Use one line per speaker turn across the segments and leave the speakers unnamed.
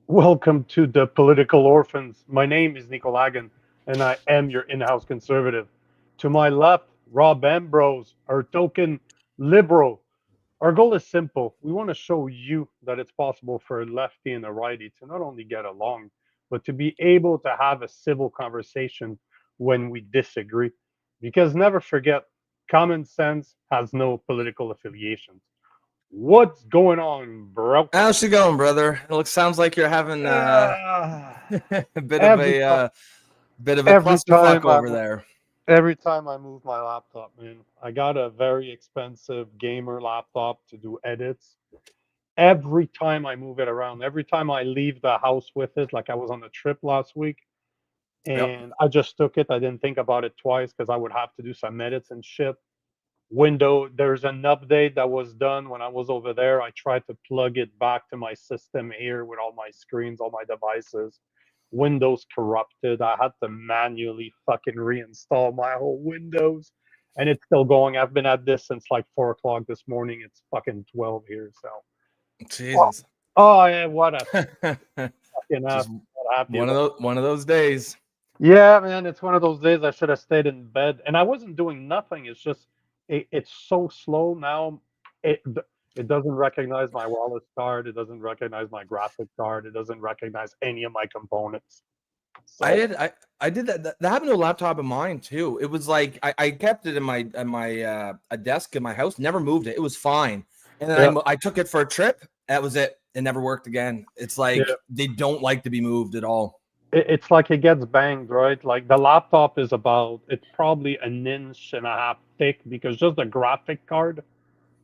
Welcome to the Political Orphans. My name is Nicolagan, and I am your in-house conservative. To my left, Rob Ambrose, our token liberal. Our goal is simple. We want to show you that it's possible for a lefty and a righty to not only get along, but to be able to have a civil conversation when we disagree. Because never forget, common sense has no political affiliations. What's going on, bro?
How's she going, brother? Sounds like you're having
Ah,
a bit of
every
a
time, every
clusterfuck
time I
over there.
every time I move my laptop, man, I got a very expensive gamer laptop to do edits. Every time I move it around, every time I leave the house with it, like I was on a trip last week,
Yep.
and I just took it. I didn't think about it twice because I would have to do some edits and shit. There's an update that was done when I was over there. I tried to plug it back to my system here with all my screens, all my devices. Windows corrupted. I had to manually fucking reinstall my whole Windows, and it's still going. I've been at this since like 4 o'clock this morning. It's fucking 12 here. So, oh,
Jesus.
oh yeah, what a fucking ass.
Just
Not happy about.
one of those days.
Yeah, man, it's one of those days I should have stayed in bed, and I wasn't doing nothing. It's just it's so slow now. It doesn't recognize my wireless card. It doesn't recognize my graphic card. It doesn't recognize any of my components.
I
So
had I did that happened to a laptop of mine too. It was like I kept it in my a desk in my house, never moved it. It was fine. And then
yeah,
I took it for a trip. That was it. It never worked again. It's
yeah.
like they don't like to be moved at all.
It's like it gets banged, right? Like the laptop is about it's probably an inch and a half thick because just the graphic card,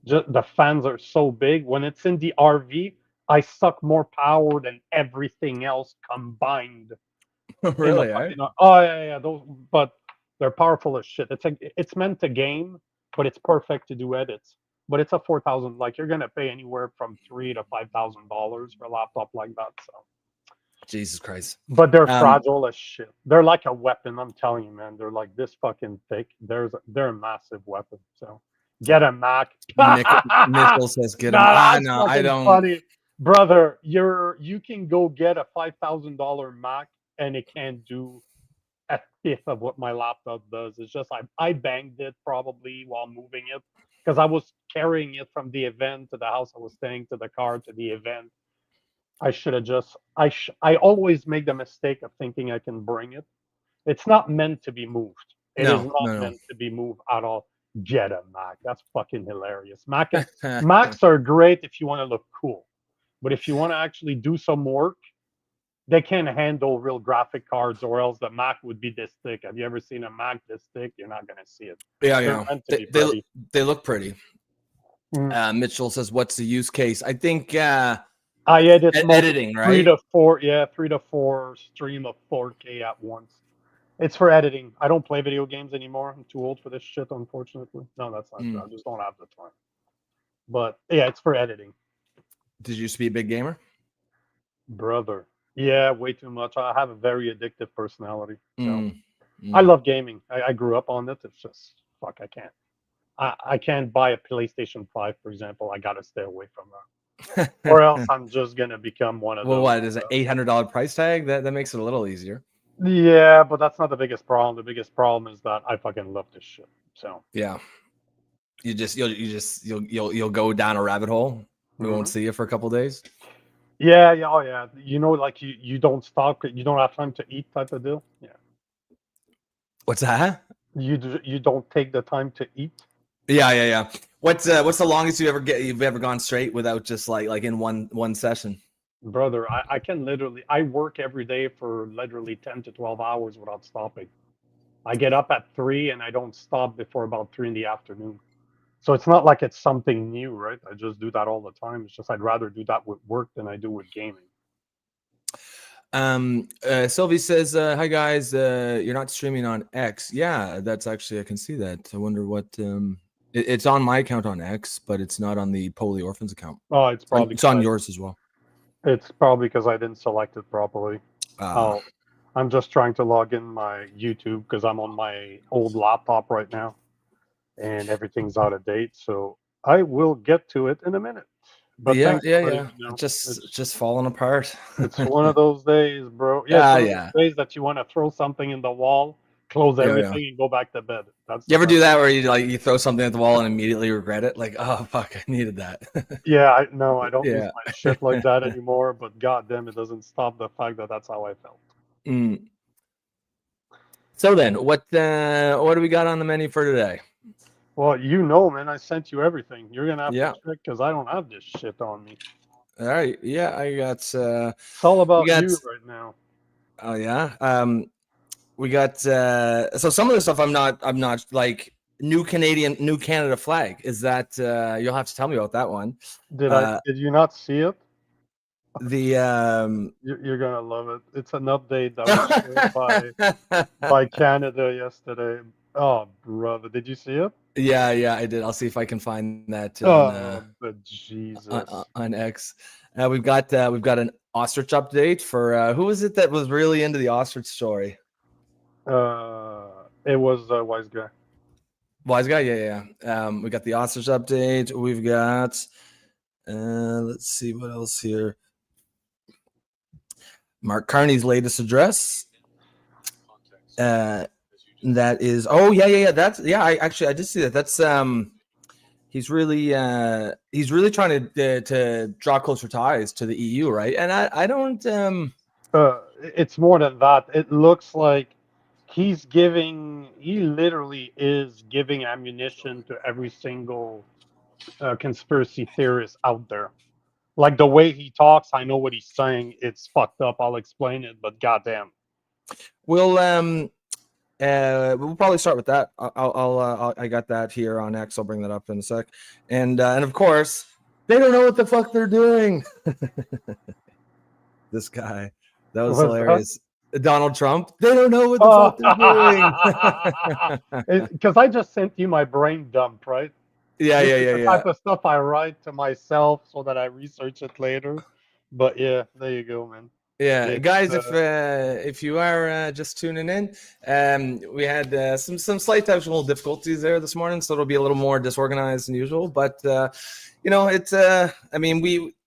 just the fans are so big. When it's in the RV, I suck more power than everything else combined in the
Really, eh?
fucking. Oh yeah, those, but they're powerful as shit. It's meant to game, but it's perfect to do edits. But it's a 4,000. Like you're gonna pay anywhere from $3,000 to $5,000 for a laptop like that. So,
Jesus Christ.
but they're
Um,
fragile as shit. They're like a weapon. I'm telling you, man. They're like this fucking thick. They're a massive weapon. So get a Mac.
Mitchell says, "Get him."
Nah,
Ah,
that's
no, I
fucking
don't.
funny, brother. You can go get a $5,000 Mac and it can't do a fifth of what my laptop does. It's just I banged it probably while moving it because I was carrying it from the event to the house I was staying to the car to the event. I should have just I always make the mistake of thinking I can bring it. It's not meant to be moved. It is
No,
not
no,
meant to be moved at all. Get a Mac. That's fucking hilarious.
no.
Macs are great if you want to look cool, but if you want to actually do some work, they can't handle real graphic cards, or else the Mac would be this thick. Have you ever seen a Mac this thick? You're not gonna see it.
Yeah,
They're
yeah.
meant to
They,
be
they
pretty.
they look pretty.
Mm.
Mitchell says, "What's the use case?" I think
I edit mostly
editing,
three
right?
to four, yeah, 3 to 4 stream of 4K at once. It's for editing. I don't play video games anymore. I'm too old for this shit, unfortunately. No, that's not true.
Mm.
I just don't have the time. But yeah, it's for editing,
Did you used to be a big gamer?
brother. Yeah, way too much. I have a very addictive personality, so
Mm.
I
Mm.
love gaming. I grew up on it. It's just fuck. I can't. I can't buy a PlayStation 5, for example. I gotta stay away from that, or else I'm just gonna become one of
Well,
those.
what is an $800 price tag? That makes it a little easier.
Yeah, but that's not the biggest problem. The biggest problem is that I fucking love this shit. So,
Yeah, you'll go down a rabbit hole. We won't
mhm.
see you for a couple days.
Yeah, yeah, oh yeah. Like you don't stop. You don't have time to eat, type of deal. Yeah,
What's that?
you don't take the time to eat,
Yeah, yeah, yeah. What's the longest you've ever gone straight without just like in one session?
brother. I can literally. I work every day for literally 10 to 12 hours without stopping. I get up at 3 and I don't stop before about 3 in the afternoon. So it's not like it's something new, right? I just do that all the time. It's just I'd rather do that with work than I do with gaming.
Sylvie says, "Hi guys, you're not streaming on X." Yeah, that's actually I can see that. I wonder what it's on my account on X, but it's not on the Poly Orphans account.
Oh, it's probably
It's on
because
yours as well.
I didn't select it properly.
Uh,
Oh, I'm just trying to log in my YouTube because I'm on my old laptop right now and everything's out of date. So I will get to it in a minute. But
Yeah, yeah,
thankfully,
yeah. Just falling apart.
it's one of those days, bro. Yeah, it's
Ah,
one of those
yeah.
days that you want to throw something in the wall, close
Yeah, yeah.
everything, and go back to bed. That's
You
the
ever
best.
do that where you throw something at the wall and immediately regret it? Like, oh fuck, I needed that.
Yeah, no, I don't lose
Yeah.
my shit like that anymore. But goddamn, it doesn't stop the fact that that's how I felt.
Mm. So then, what do we got on the menu for today?
Well, you know, man, I sent you everything. You're gonna have to
Yeah.
check because I don't have this shit on me.
All right. Yeah, I got.
It's all
We
about
got.
you right now.
Oh yeah. We got. So some of the stuff I'm not like new Canada flag. Is that you'll have to tell me about that one.
Did you not see it?
The
You're gonna love it. It's an update that was shared by Canada yesterday. Oh, brother, did you see it?
yeah, I did. I'll see if I can find that
Oh, but Jesus.
on X. We've got an ostrich update for who was it that was really into the ostrich story?
It was a wise guy.
Wise guy, yeah. We got the ostrich update. We've got let's see what else here. Mark Carney's latest address. That is That's I did see that. That's he's really trying to draw closer ties to the EU, right? And I don't
It's more than that. It looks like he literally is giving ammunition to every single conspiracy theorist out there. Like the way he talks, I know what he's saying. It's fucked up. I'll explain it, but goddamn.
we'll probably start with that. I got that here on X. I'll bring that up in a sec. And of course, they don't know what the fuck they're doing. This guy, that was hilarious. Donald Trump, they don't know what the fuck they're doing.
Because I just sent you my brain dump, right?
Yeah.
The type of stuff I write to myself so that I research it later. But yeah, there you go, man.
Yeah, guys, if you are just tuning in, we had some slight technical difficulties there this morning, so it'll be a little more disorganized than usual. But it's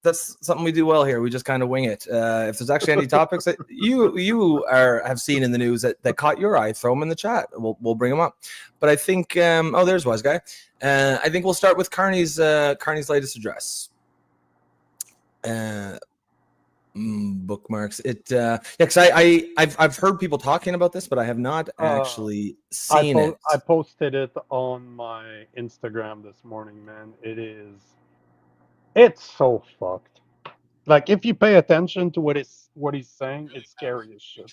that's something we do well here. We just kind of wing it. If there's actually any topics that you have seen in the news that caught your eye, throw them in the chat. We'll bring them up. But I think there's Wise Guy. I think we'll start with Carney's latest address. Bookmarks it because I've heard people talking about this, but I have not actually seen it.
I posted it on my Instagram this morning, man. It's so fucked. Like if you pay attention to what he's saying, it's scary as shit.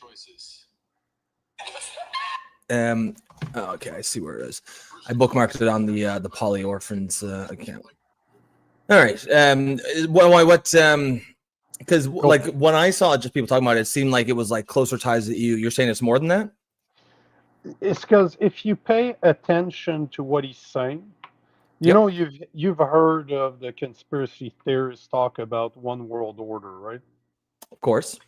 Okay, I see where it is. I bookmarked it on the Poly Orphans account. All right. What because like when I saw it, just people talking about it, it seemed like it was like closer ties to the EU. You're saying it's more than that?
It's because if you pay attention to what he's saying, you know, you've heard of the conspiracy theorists talk about one world order, right?
Of course.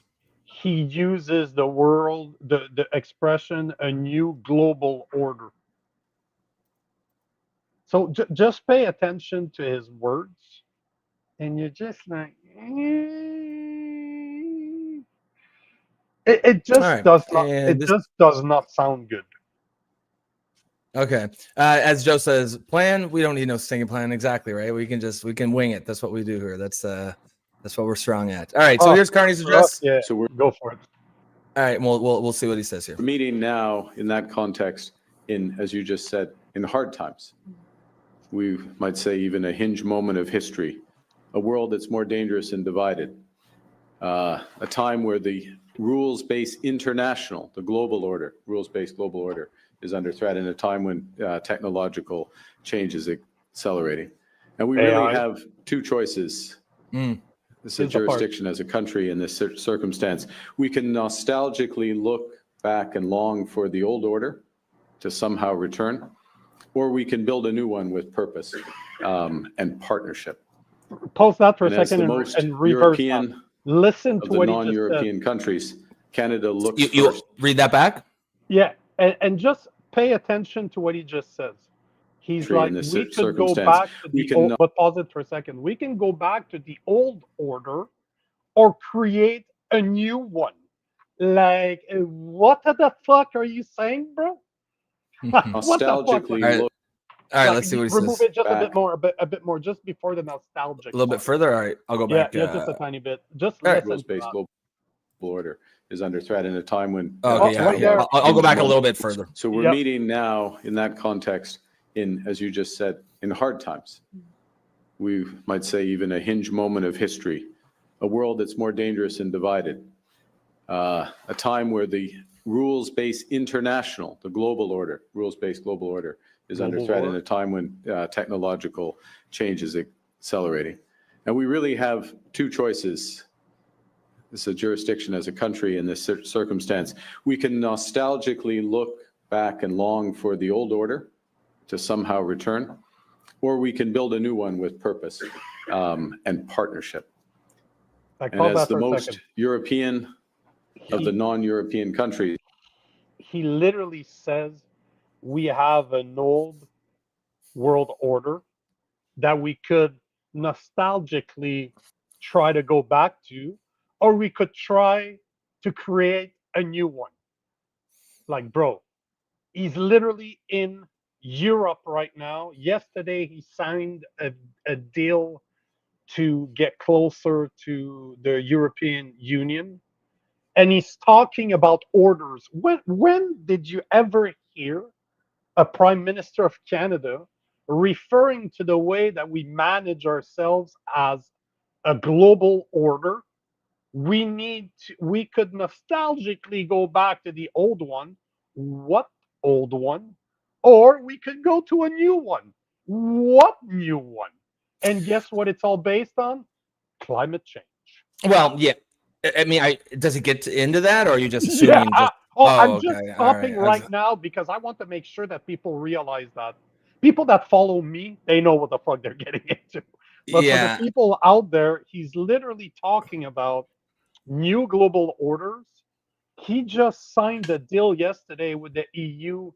He uses the expression a new global order. So just pay attention to his words, and you're just like, it just does not. Just does not sound good.
Okay. As Joe says, plan. We don't need no singing plan. Exactly right. We can wing it. That's what we do here. That's what we're strong at. All right. So here's Carney's address.
Yeah.
So
go for it.
All right. We'll see what he says here.
We're meeting now in that context, as you just said, in hard times. We might say even a hinge moment of history, a world that's more dangerous and divided, a time where the rules-based international, the global order, rules-based global order is under threat, in a time when technological change is accelerating. And we really have two choices. This is a jurisdiction as a country in this circumstance. We can nostalgically look back and long for the old order to somehow return, or we can build a new one with purpose and partnership.
Pause that for a
as
second
the most
and reverse
European
that. Listen
of
to
the
what he just
non-European
said.
countries, Canada looks
You
first.
read that back?
Yeah, and just pay attention to what he just says. He's
in
like,
this
we could go
circumstance.
back to
We
the
can
old, but pause it for a second. We can go back to the old order or create a new one. Like, what the fuck are you saying, bro? What the fuck?
nostalgically
All right,
look
all right.
Like,
Let's see what he
remove
says.
it just
back.
a bit more, just before the nostalgic
A little bit
part.
further. All right, I'll go
Yeah,
back.
yeah, just a tiny bit. Just
all right.
listen to
Rules-based
that.
global order is under threat in a time when
Okay,
Oh,
yeah,
right
yeah.
there.
I'll go back a little bit further.
So we're
Yep.
meeting now in that context in, as you just said, in hard times. We might say even a hinge moment of history, a world that's more dangerous and divided, a time where the rules-based international, the global order, rules-based global order is under
Global
threat
war.
in a time when technological change is accelerating. And we really have two choices as a jurisdiction, as a country in this circumstance. We can nostalgically look back and long for the old order to somehow return, or we can build a new one with purpose and partnership.
Like,
And
pause
as
that
the
for a
most
second.
European of the non-European countries,
He literally says we have an old world order that we could nostalgically try to go back to, or we could try to create a new one. Like, bro, he's literally in Europe right now. Yesterday, he signed a deal to get closer to the European Union. And he's talking about orders. When did you ever hear a prime minister of Canada referring to the way that we manage ourselves as a global order? We could nostalgically go back to the old one. What old one? Or we could go to a new one. What new one? And guess what it's all based on? Climate change.
Well, yeah. I mean, does it get into that, or are you just
Yeah.
assuming? Just
I'm
okay,
just
all
stopping
right.
right now because I want to make sure that people realize that people that follow me, they know what the fuck they're getting into. But for the
Yeah,
people out there, he's literally talking about new global orders. He just signed a deal yesterday with the EU.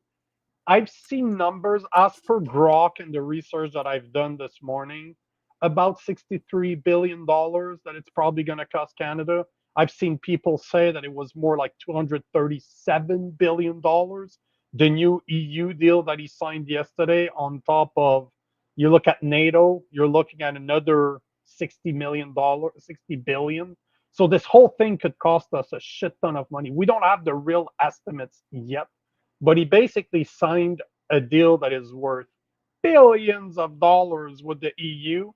I've seen numbers as per Grok and the research that I've done this morning, about $63 billion that it's probably going to cost Canada. I've seen people say that it was more like $237 billion. The new EU deal that he signed yesterday, on top of, you look at NATO, you're looking at another $60 million, 60 billion. So this whole thing could cost us a shit ton of money. We don't have the real estimates yet, but he basically signed a deal that is worth billions of dollars with the EU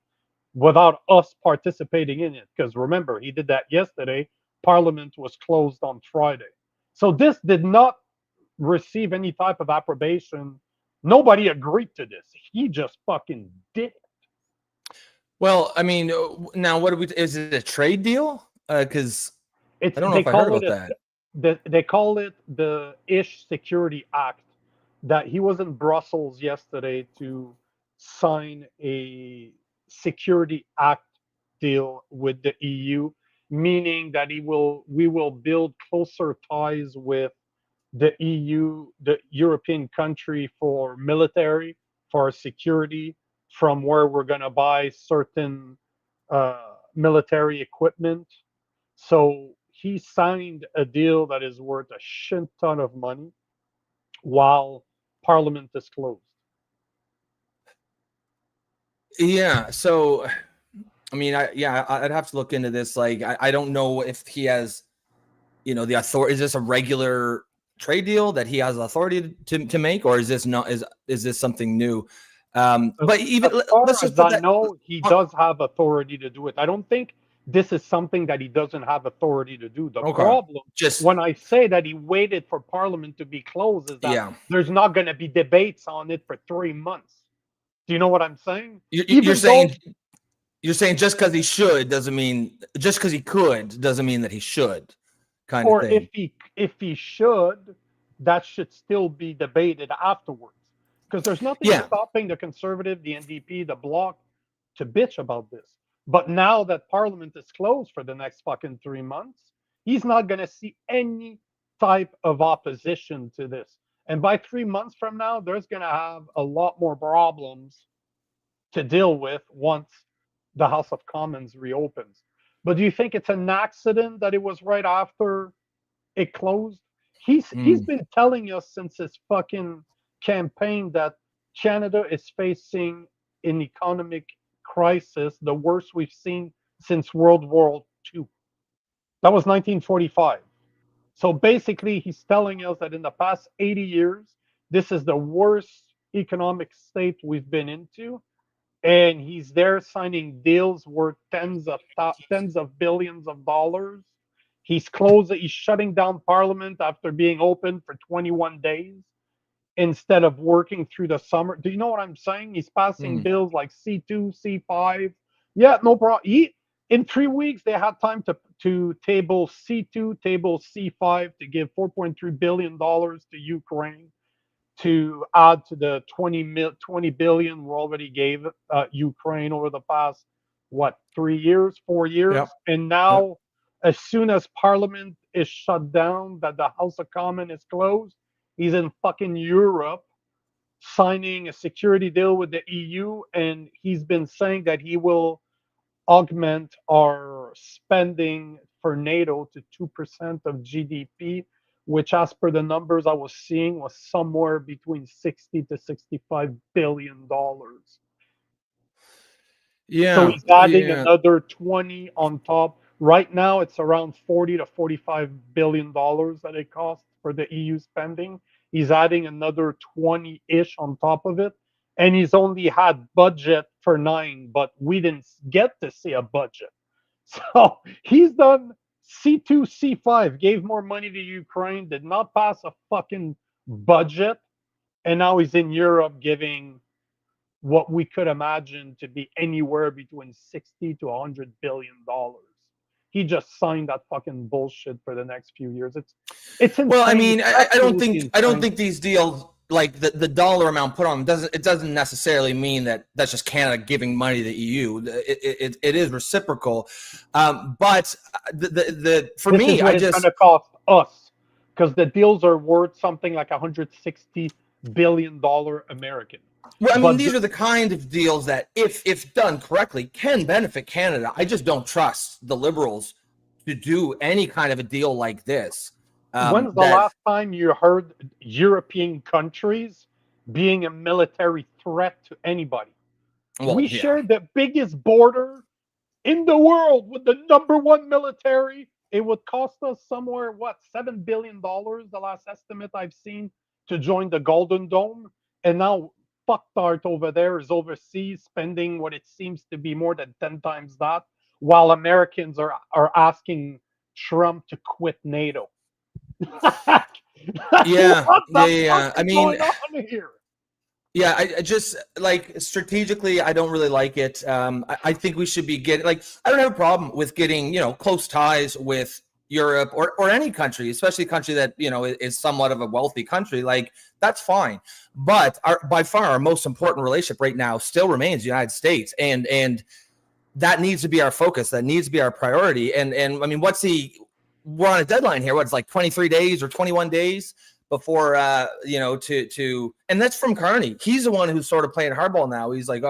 without us participating in it. Because remember, he did that yesterday. Parliament was closed on Friday. So this did not receive any type of approbation. Nobody agreed to this. He just fucking did it.
well, I mean, now what do we? Is it a trade deal? Because
It's
I don't know
they
if I heard
call
about
it
that.
they call it the Ish Security Act. That he was in Brussels yesterday to sign a security act deal with the EU, meaning that we will build closer ties with the EU, the European country, for military, for security, from where we're going to buy certain military equipment. So he signed a deal that is worth a shit ton of money while Parliament is closed.
Yeah. So, I mean, I'd have to look into this. Like, I don't know if he has, the authority. Is this a regular trade deal that he has authority to make, or is this not? Is this something new? But even
As far
let's just
as
put
I
that.
know, he does have authority to do it. I don't think this is something that he doesn't have authority to do. The
Okay.
problem,
Just
when I say that he waited for Parliament to be closed, is that
yeah.
there's not going to be debates on it for 3 months. Do you know what I'm saying?
You're
Even
saying
though,
you're saying just because he should doesn't mean just because he could doesn't mean that he should, kind of
or
thing.
if he should, that should still be debated afterwards. Because there's nothing
Yeah.
stopping the Conservative, the NDP, the Bloc to bitch about this. But now that Parliament is closed for the next fucking 3 months, he's not going to see any type of opposition to this. And by 3 months from now, there's going to have a lot more problems to deal with once the House of Commons reopens. But do you think it's an accident that it was right after it closed? He's been telling us since his fucking campaign that Canada is facing an economic crisis, the worst we've seen since World War II. That was 1945. So basically, he's telling us that in the past 80 years, this is the worst economic state we've been into. And he's there signing deals worth tens of billions of dollars. He's shutting down Parliament after being open for 21 days instead of working through the summer. Do you know what I'm saying? He's passing bills like C2, C5. Yeah, no problem. In 3 weeks, they had time to table C2, table C5 to give $4.3 billion to Ukraine, to add to the 20 billion we already gave Ukraine over the past, 3 years, 4 years.
Yep.
And now, as soon as Parliament is shut down, that the House of Commons is closed, he's in fucking Europe signing a security deal with the EU. And he's been saying that he will augment our spending for NATO to 2% of GDP, which, as per the numbers I was seeing, was somewhere between 60 to 65 billion dollars.
Yeah.
So he's adding another 20 on top. Right now, it's around 40 to 45 billion dollars that it costs for the EU spending. He's adding another 20-ish on top of it. And he's only had budget for 9, but we didn't get to see a budget. So he's done C2, C5, gave more money to Ukraine, did not pass a fucking budget, and now he's in Europe giving what we could imagine to be anywhere between 60 to 100 billion dollars. He just signed that fucking bullshit for the next few years. It's insane.
Well, I mean, I don't think these deals, like the dollar amount put on them, doesn't necessarily mean that that's just Canada giving money to the EU. It is reciprocal, but for me,
it's going to cost us, because the deals are worth something like $160 billion American.
Well, I mean, these are the kind of deals that, if done correctly, can benefit Canada. I just don't trust the Liberals to do any kind of a deal like this.
When's the last time you heard European countries being a military threat to anybody?
Well,
we share the biggest border in the world with the #1 military. It would cost us somewhere, $7 billion, the last estimate I've seen, to join the Golden Dome. And now fucktard over there is overseas spending what it seems to be more than 10 times that, while Americans are asking Trump to quit NATO.
Yeah. I mean,
going on here?
Yeah, I just, like, strategically, I don't really like it. I think we should be getting, like, I don't have a problem with getting, close ties with Europe or any country, especially a country that, is somewhat of a wealthy country. Like, that's fine. But by far our most important relationship right now still remains the United States. And that needs to be our focus. That needs to be our priority. And I mean, we're on a deadline here. What's like 23 days or 21 days before, and that's from Carney. He's the one who's sort of playing hardball now. He's like,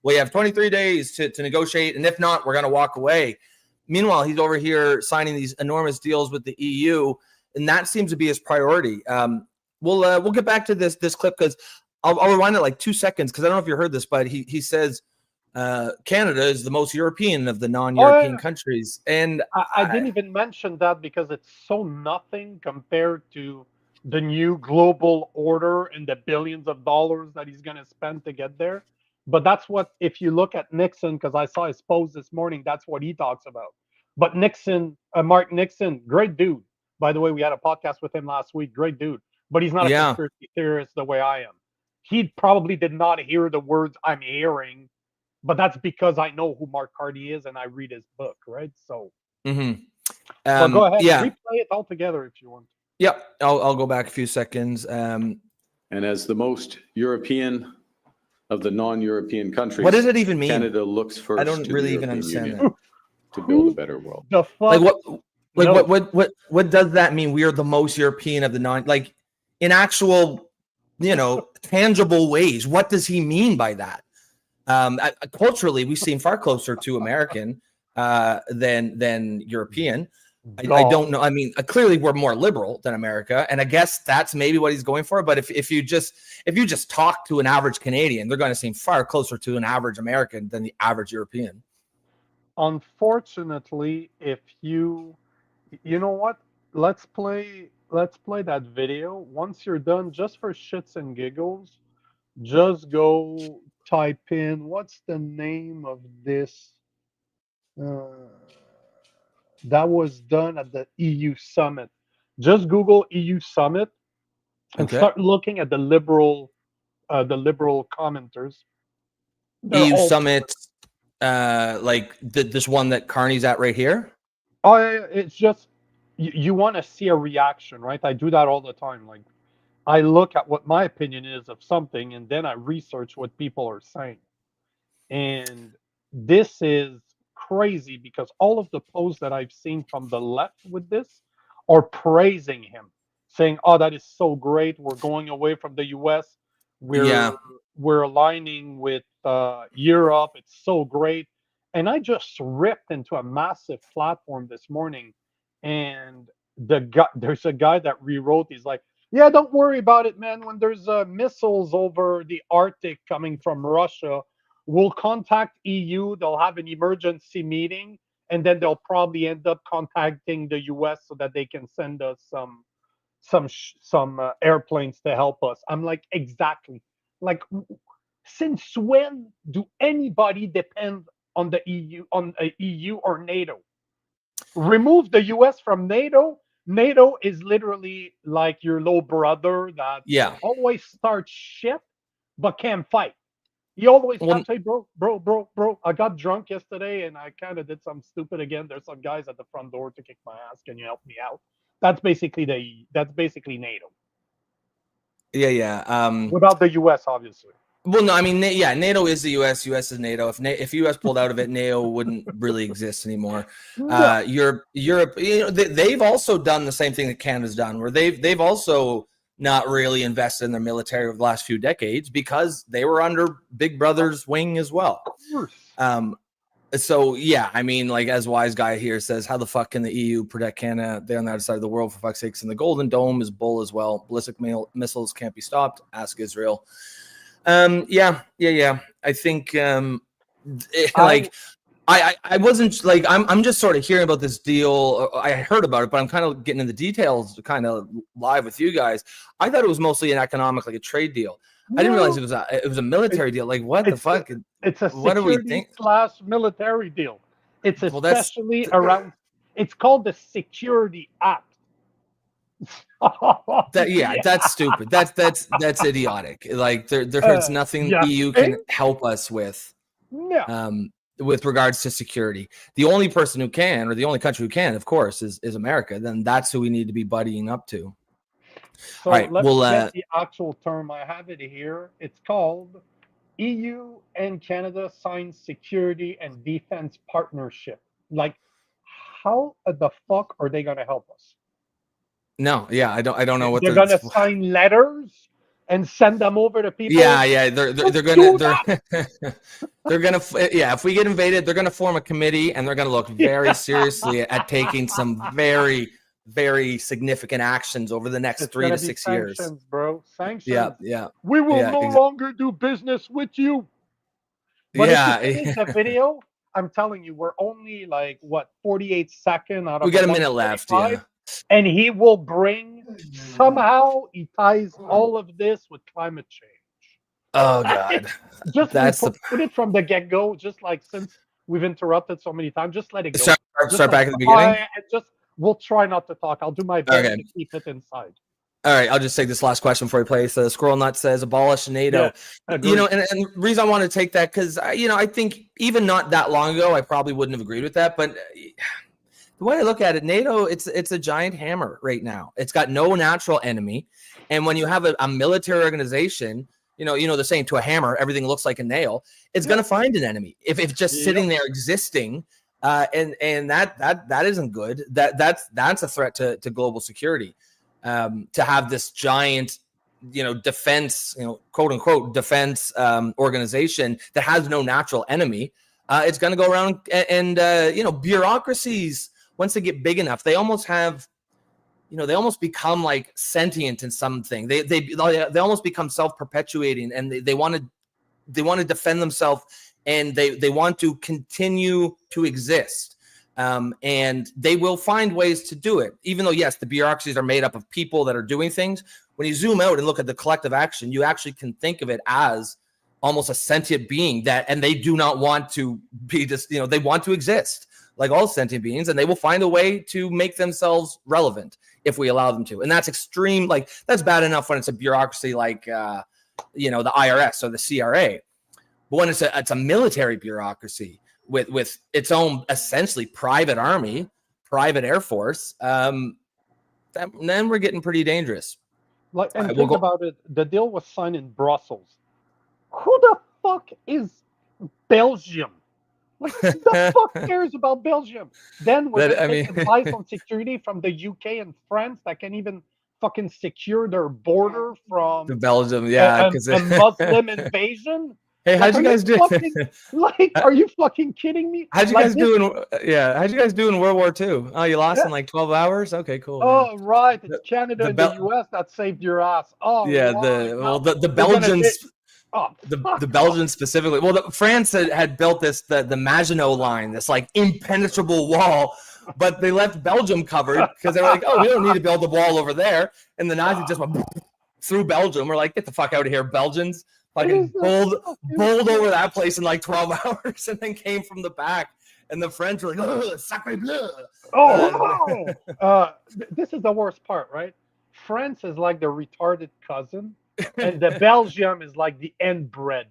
we have 23 days to negotiate. And if not, we're going to walk away. Meanwhile, he's over here signing these enormous deals with the EU. And that seems to be his priority. We'll get back to this clip, because I'll rewind it like 2 seconds, because I don't know if you heard this, but he says, Canada is the most European of the non-European countries. And
I didn't even mention that because it's so nothing compared to the new global order and the billions of dollars that he's going to spend to get there. But that's what, if you look at Nixon, because I saw his post this morning, that's what he talks about. But Mark Nixon, great dude. By the way, we had a podcast with him last week. Great dude. But he's not a conspiracy theorist the way I am. He probably did not hear the words I'm hearing, but that's because I know who Mark Carty is and I read his book, right? So,
so
go ahead, replay it all together if you want.
Yep, I'll go back a few seconds.
And as the most European of the non-European countries,
what does it even mean?
Canada looks first.
I don't really even understand that.
To build a better world.
The fuck?
What does that mean? We are the most European of the non, like, in actual tangible ways. What does he mean by that? Culturally, we seem far closer to American than European. I don't know. I mean, clearly we're more liberal than America, and I guess that's maybe what he's going for. But if you just talk to an average Canadian, they're going to seem far closer to an average American than the average European.
Unfortunately, if you know what, let's play that video. Once you're done, just for shits and giggles, just go type in what's the name of this. That was done at the EU summit. Just Google EU summit and start looking at the liberal commenters.
EU summit, like this one that Carney's at right here.
Oh, it's just you want to see a reaction, right? I do that all the time. Like, I look at what my opinion is of something, and then I research what people are saying. And this is crazy because all of the posts that I've seen from the left with this are praising him, saying, "Oh, that is so great. We're going away from the U.S. We're aligning with Europe. It's so great." And I just ripped into a massive platform this morning, and there's a guy that rewrote. He's like, "Yeah, don't worry about it, man. When there's missiles over the Arctic coming from Russia, we'll contact EU. They'll have an emergency meeting, and then they'll probably end up contacting the US so that they can send us some airplanes to help us." I'm like, exactly. Like, since when do anybody depend on the EU, on EU or NATO? Remove the US from NATO. NATO is literally like your little brother that always starts shit but can't fight. He always comes, "Hey, bro, I got drunk yesterday and I kind of did something stupid again. There's some guys at the front door to kick my ass. Can you help me out?" That's basically NATO. Without the US, obviously.
Well, no, I mean, NATO is the US. US is NATO. If US pulled out of it, NATO wouldn't really exist anymore. Europe, they've also done the same thing that Canada's done, where they've also not really invested in their military over the last few decades because they were under Big Brother's wing as well. So yeah, I mean, like, as Wise Guy here says, how the fuck can the EU protect Canada? They're on the other side of the world, for fuck's sakes. And the Golden Dome is bull as well. Ballistic missiles can't be stopped. Ask Israel. I think I wasn't like, I'm just sort of hearing about this deal. I heard about it, but I'm kind of getting into the details kind of live with you guys. I thought it was mostly an economic, like a trade deal. No. I didn't realize it was a military deal. Like, what the fuck?
It's a security/military deal. It's especially around. It's called the Security Act.
That's stupid. That's idiotic. Like, there's nothing the EU can help us with. With regards to security, the only person who can, or the only country who can, of course, is America. Then that's who we need to be buddying up to.
So all right, let's get the actual term. I have it here. It's called EU and Canada signed security and defense partnership. Like, how the fuck are they going to help us?
No, I don't know what
they're going to sign letters and send them over to people.
They're gonna if we get invaded, they're gonna form a committee and they're gonna look very seriously at taking some very, very significant actions over the next 3 to 6 years.
Sanctions, bro. Sanctions.
Yeah.
We will no longer do business with you. But if you take the video, I'm telling you, we're only like 48 seconds out of.
We got a minute left. Yeah.
And he will bring, somehow he ties all of this with climate change.
Oh God.
Put it from the get-go, just like, since we've interrupted so many times, just let it go.
Start back at the beginning.
We'll try not to talk. I'll do my best to keep it inside.
All right, I'll just take this last question before we play. So Squirrel Nut says, abolish NATO. And the reason I want to take that, because I think even not that long ago, I probably wouldn't have agreed with that, but the way I look at it, NATO, it's a giant hammer right now. It's got no natural enemy. And when you have a military organization, the saying, to a hammer, everything looks like a nail. It's going to find an enemy. If it's just sitting there existing, and that isn't good. That's a threat to global security. To have this giant defense, quote unquote defense organization that has no natural enemy. It's going to go around and bureaucracies, once they get big enough, they almost have, they almost become like sentient in something. They almost become self-perpetuating, and they want to defend themselves, and they want to continue to exist. And they will find ways to do it, even though, yes, the bureaucracies are made up of people that are doing things. When you zoom out and look at the collective action, you actually can think of it as almost a sentient being and they do not want to be just, they want to exist like all sentient beings, and they will find a way to make themselves relevant if we allow them to. And that's extreme. Like, that's bad enough when it's a bureaucracy like, the IRS or the CRA. But when it's a military bureaucracy with its own essentially private army, private air force, then we're getting pretty dangerous.
Like, and think about it. The deal was signed in Brussels. Who the fuck is Belgium? Like, who the fuck cares about Belgium? Then we're going to take advice on security from the UK and France that can even fucking secure their border from
Belgium, yeah,
a Muslim invasion.
Hey, how'd you guys do?
Are you fucking kidding me?
How'd you guys do in World War II? Oh, you lost in like 12 hours? Okay, cool.
Oh, right. It's Canada and the US that saved your ass. Oh,
yeah. The Belgians. The Belgians specifically. Well, France had built the Maginot Line, this like impenetrable wall, but they left Belgium covered because they were like, oh, we don't need to build a wall over there. And the Nazis just went through Belgium. We're like, get the fuck out of here, Belgians. Fucking bowled over that place in like 12 hours, and then came from the back. And the French were like, oh, sacre bleu.
This is the worst part, right? France is like the retarded cousin. And the Belgium is like the inbred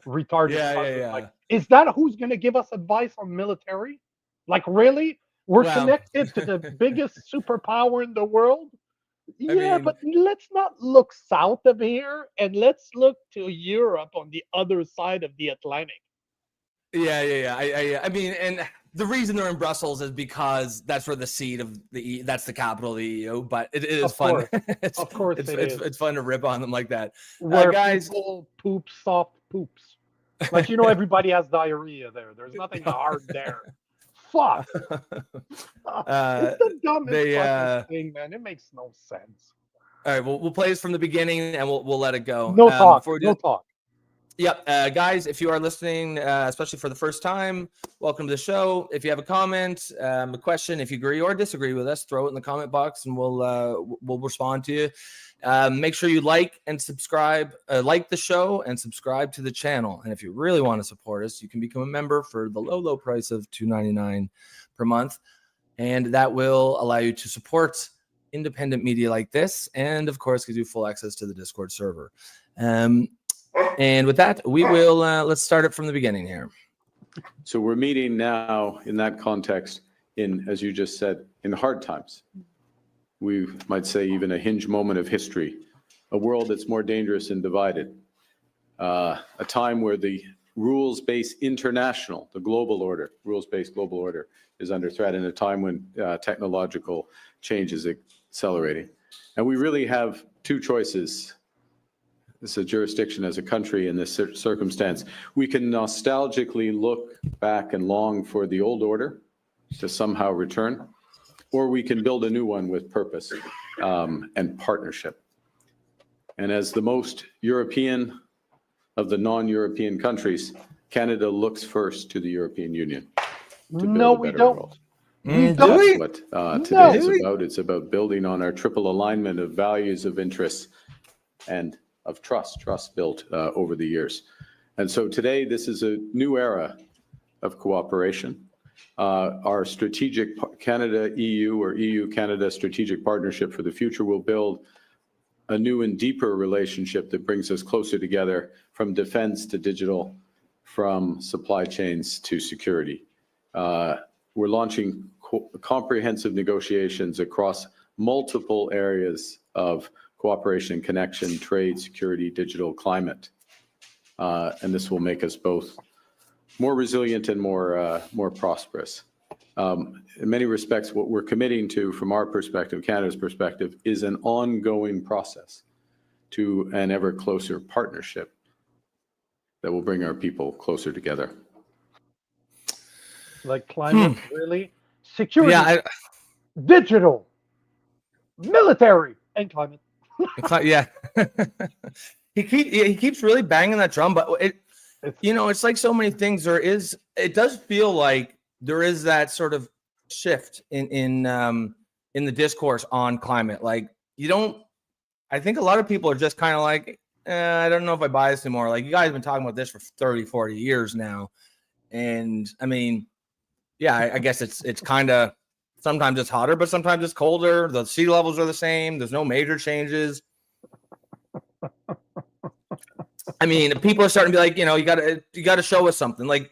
retarded.
Yeah.
Like, is that who's going to give us advice on military? Like, really? We're connected to the biggest superpower in the world? But let's not look south of here, and let's look to Europe on the other side of the Atlantic.
Yeah. I mean, and the reason they're in Brussels is because that's where the seat of that's the capital of the EU. But it is fun.
Of course,
it's fun to rip on them like that.
Where guys people poop soft poops. Like, everybody has diarrhea there. There's nothing hard there. Fuck. It's the dumbest fucking thing, man. It makes no sense.
All right, we'll play this from the beginning, and we'll let it go.
No talk.
Yep. Guys, if you are listening, especially for the first time, welcome to the show. If you have a comment, a question, if you agree or disagree with us, throw it in the comment box and we'll respond to you. Make sure you like and subscribe, like the show and subscribe to the channel. And if you really want to support us, you can become a member for the low price of $2.99 per month. And that will allow you to support independent media like this. And of course, gives you full access to the Discord server. And with that, we will let's start it from the beginning here.
So we're meeting now in that context in, as you just said, in hard times. We might say even a hinge moment of history, a world that's more dangerous and divided, a time where the rules-based international, the global order, rules-based global order is under threat, in a time when technological change is accelerating. And we really have two choices. This is a jurisdiction as a country in this circumstance. We can nostalgically look back and long for the old order to somehow return, or we can build a new one with purpose and partnership. And as the most European of the non-European countries, Canada looks first to the European Union to build a better world. That's what today is about. It's about building on our triple alignment of values, of interests, and of trust built over the years. And so today, this is a new era of cooperation. Our strategic Canada-EU or EU-Canada strategic partnership for the future will build a new and deeper relationship that brings us closer together, from defense to digital, from supply chains to security. We're launching comprehensive negotiations across multiple areas of cooperation, connection, trade, security, digital, climate. And this will make us both more resilient and more prosperous. In many respects, what we're committing to, from our perspective, Canada's perspective, is an ongoing process to an ever closer partnership that will bring our people closer together.
Like climate, really? Security,
Yeah,
digital, military, and climate.
yeah. He keeps really banging that drum, but
It's
it's like so many things. It does feel like there is that sort of shift in the discourse on climate. Like I think a lot of people are just kind of like, I don't know if I buy this anymore. Like, you guys have been talking about this for 30, 40 years now. And I mean, yeah, I guess it's kind of, sometimes it's hotter, but sometimes it's colder. The sea levels are the same. There's no major changes. I mean, people are starting to be like, you gotta show us something. Like,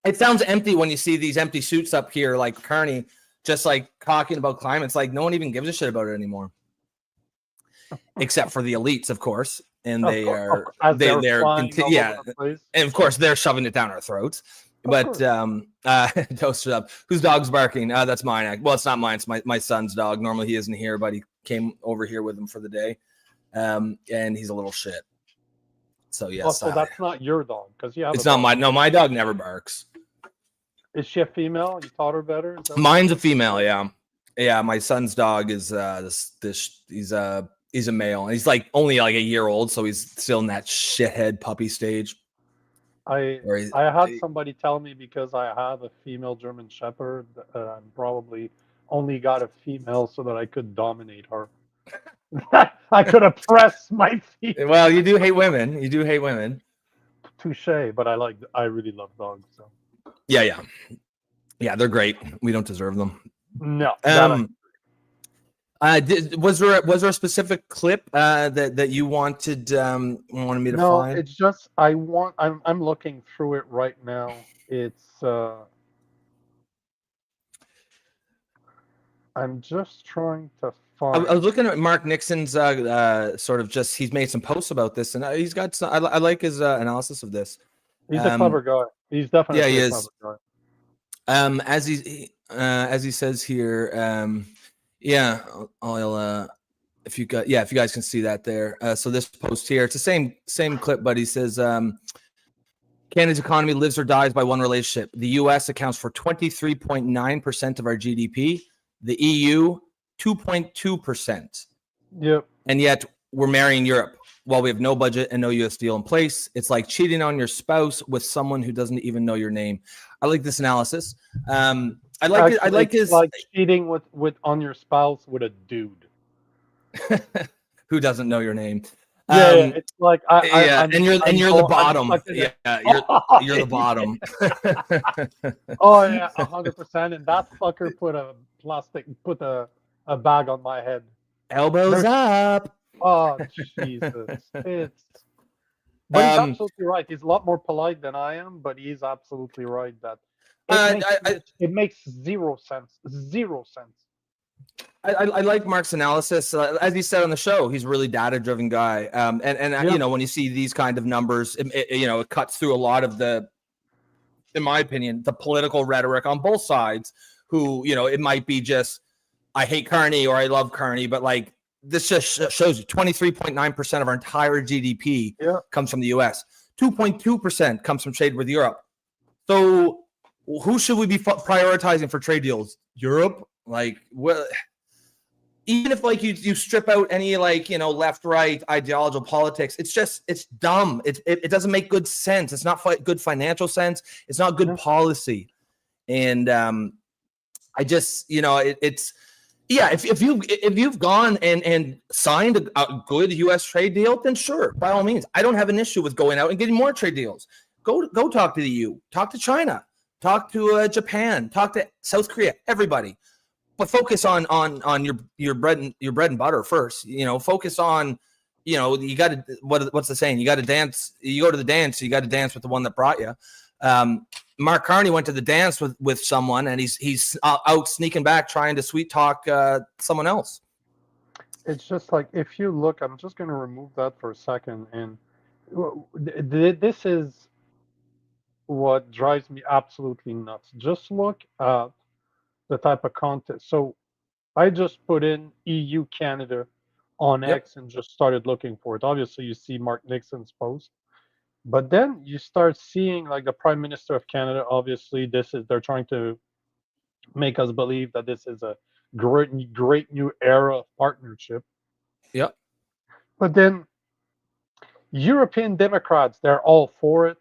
it sounds empty when you see these empty suits up here, like Kearney, just like talking about climate. It's like no one even gives a shit about it anymore, except for the elites, of course. And they're yeah, and of course they're shoving it down our throats. But toasted up. Whose dog's barking? That's mine. Well, it's not mine. It's my son's dog. Normally he isn't here, but he came over here with him for the day. And he's a little shit. So yes.
So that's not your dog, because you have.
It's not mine. No, my dog never barks.
Is she a female? You taught her better?
Mine's a female. Yeah, yeah. My son's dog is he's a male. He's like only like a year old, so he's still in that shithead puppy stage.
I had somebody tell me, because I have a female German Shepherd, probably only got a female so that I could dominate her. I could oppress my feet.
Well, you do hate women. You do hate women.
Touche, but I really love dogs. So.
Yeah. They're great. We don't deserve them.
No.
Was there a specific clip that you wanted me to find?
No, it's just I'm looking through it right now. It's I'm just trying to find.
I was looking at Mark Nixon's sort of just, he's made some posts about this, and he's got some, I like his analysis of this.
He's a clever guy. He's definitely
he
a
is.
clever guy.
As he says here, I'll if you guys can see that there. So this post here, it's the same clip, but he says Canada's economy lives or dies by one relationship. The US accounts for 23.9% of our GDP. The EU 2.2%.
Yep.
And yet we're marrying Europe while we have no budget and no US deal in place. It's like cheating on your spouse with someone who doesn't even know your name. I like this analysis. I like his,
like cheating with on your spouse with a dude
who doesn't know your name.
It's like
and you're the bottom. You're the bottom.
Oh yeah, 100%. And that fucker put a bag on my head.
Elbows up.
Oh Jesus! But he's absolutely right. He's a lot more polite than I am, but he's absolutely right that it makes zero sense. Zero sense.
I like Mark's analysis. As he said on the show, he's a really data-driven guy. When you see these kind of numbers, it cuts through a lot of in my opinion, the political rhetoric on both sides. Who, it might be just, I hate Kearney or I love Kearney, but like this just shows you 23.9% of our entire GDP comes from the US. 2.2% comes from trade with Europe. So who should we be prioritizing for trade deals? Europe? Like, well, even if like you strip out any left right ideological politics, it's dumb. It doesn't make good sense. It's not good financial sense. It's not good policy. And I just if you've gone and signed a good U.S. trade deal, then sure, by all means, I don't have an issue with going out and getting more trade deals. Go talk to the EU, talk to China, talk to Japan, talk to South Korea, everybody. But focus on your bread and butter first. Focus on, you got to, what's the saying? You got to dance. You go to the dance. You got to dance with the one that brought you. Mark Kearney went to the dance with someone, and he's out sneaking back trying to sweet talk someone else.
It's just like, if you look, I'm just going to remove that for a second, and this is what drives me absolutely nuts. Just look at the type of content. So I just put in EU Canada on
Yep.
X and just started looking for it. Obviously, you see Mark Nixon's post, but then you start seeing like the Prime Minister of Canada. Obviously, they're trying to make us believe that this is a great new era of partnership.
Yep.
But then European Democrats, they're all for it.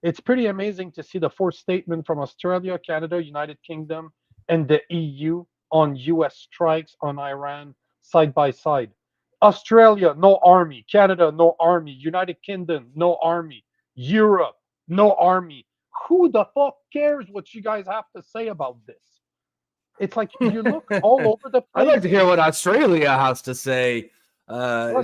It's pretty amazing to see the fourth statement from Australia, Canada, United Kingdom, and the EU on US strikes on Iran side by side. Australia, no army. Canada, no army. United Kingdom, no army. Europe, no army. Who the fuck cares what you guys have to say about this? It's like you look all over the place.
I'd like to hear what Australia has to say.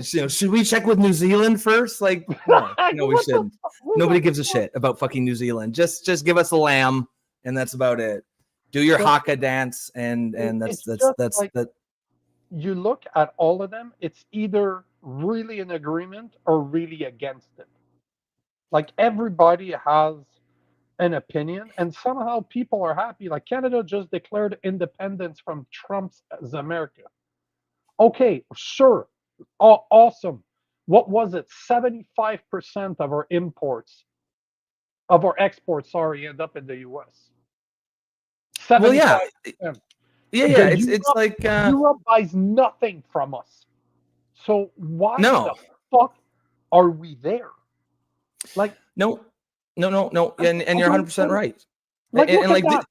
Should we check with New Zealand first? Like, no, we shouldn't. Nobody gives a shit about fucking New Zealand. Just give us a lamb, and that's about it. Do your haka dance, and that's
like,
that.
You look at all of them, it's either really in agreement or really against it. Like everybody has an opinion, and somehow people are happy. Like Canada just declared independence from Trump's America. Okay, sure, awesome. What was it? 75% of our exports, end up in the U.S. 75%.
Well, yeah. Yeah. It's like
Europe buys nothing from us. So why
No.
the fuck are we there? Like
no. And you're 100% right.
Like,
and
look
like
at that.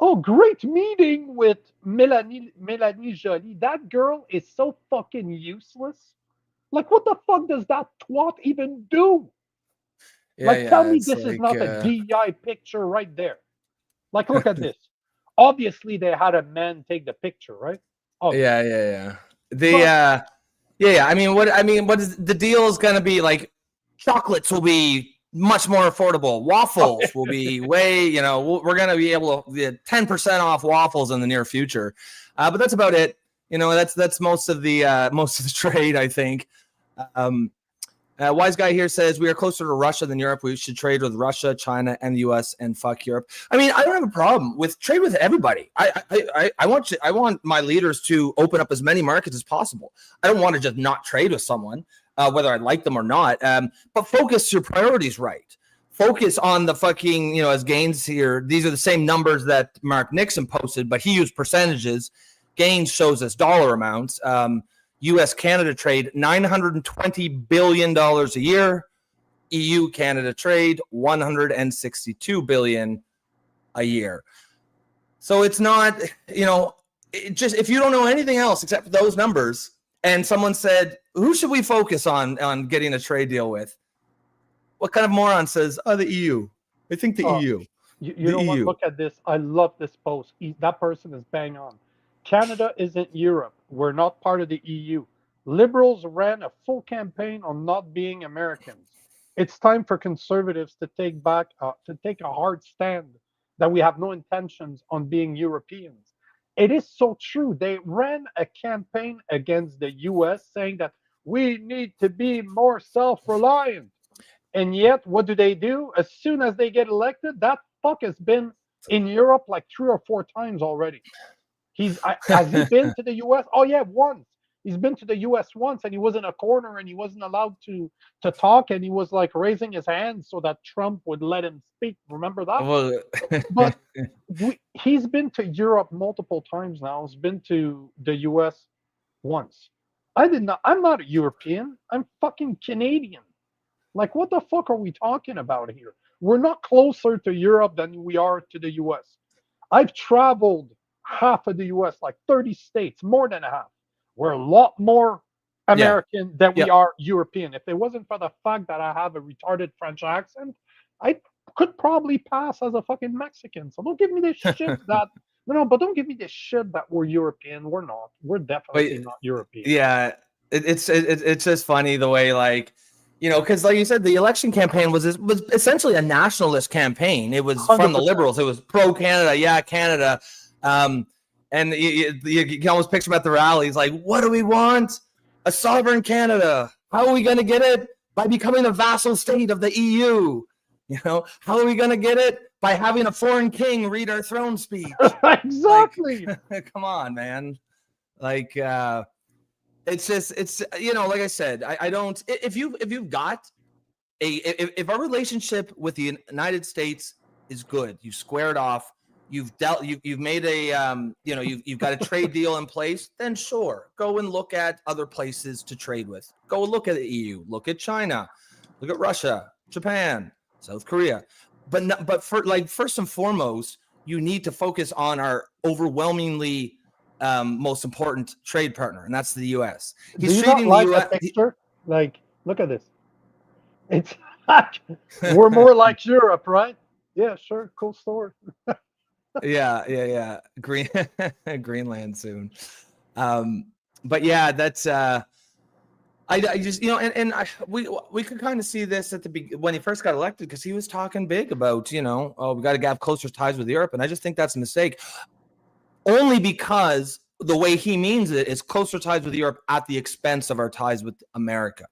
Oh, great meeting with Melanie Joly. That girl is so fucking useless. Like, what the fuck does that twat even do? Tell me this is not a DEI picture right there. Like, look at this. Obviously, they had a man take the picture, right?
Yeah. I mean, what is the deal is going to be like? Chocolates will be much more affordable. Waffles will be way, we're going to be able to get 10% off waffles in the near future. But that's about it. That's most of the trade, I think. Wise guy here says we are closer to Russia than Europe. We should trade with Russia, China, and the US, and fuck Europe. I mean, I don't have a problem with trade with everybody. I want my leaders to open up as many markets as possible. I don't want to just not trade with someone, whether I like them or not. But focus your priorities right. Focus on the fucking, as Gaines here. These are the same numbers that Mark Nixon posted, but he used percentages. Gaines shows us dollar amounts. U.S.-Canada trade, $920 billion a year. EU-Canada trade, $162 billion a year. So it's not, if you don't know anything else except for those numbers, and someone said, who should we focus on getting a trade deal with? What kind of moron says, the EU? I think the EU.
You know what? Look at this. I love this post. That person is bang on. Canada isn't Europe. We're not part of the EU. Liberals ran a full campaign on not being Americans. It's time for conservatives to take a hard stand that we have no intentions on being Europeans. It is so true. They ran a campaign against the US saying that we need to be more self-reliant. And yet, what do? As soon as they get elected, that fuck has been in Europe like 3 or 4 times already. Has he been to the US? Oh yeah, once. He's been to the US once, and he was in a corner and he wasn't allowed to talk, and he was like raising his hand so that Trump would let him speak. Remember that?
Well,
but he's been to Europe multiple times now. He's been to the US once. I'm not a European. I'm fucking Canadian. Like, what the fuck are we talking about here? We're not closer to Europe than we are to the US. I've traveled half of the US, like 30 states, more than half. We're a lot more American than we are European. If it wasn't for the fact that I have a retarded French accent, I could probably pass as a fucking Mexican. So don't give me this shit that but don't give me this shit that we're European. We're not. We're definitely not European.
Yeah, it's just funny the way, like, because like you said, the election campaign was essentially a nationalist campaign. It was 100%. From the Liberals. It was pro Canada. Yeah, Canada. And you can almost picture him at the rallies, like, what do we want? A sovereign Canada. How are we going to get it? By becoming a vassal state of the EU. How are we going to get it? By having a foreign king read our throne speech.
Exactly.
Like, come on, man. Like, It's just, it's, like I said, I don't, if you've got if our relationship with the United States is good, you squared off, you've made you've got a trade deal in place, then sure, go and look at other places to trade with. Go look at the EU, look at China, look at Russia, Japan, South Korea. But first and foremost, you need to focus on our overwhelmingly most important trade partner, and that's the U.S.
Do
He's
you not
treating the
like
U.S.
a picture? Like, look at this. It's like we're more like Europe, right? Yeah, sure. Cool story.
Yeah. Greenland soon. But yeah, that's I just we could kind of see this at when he first got elected, because he was talking big about we got to have closer ties with Europe, and I just think that's a mistake, only because the way he means it is closer ties with Europe at the expense of our ties with America.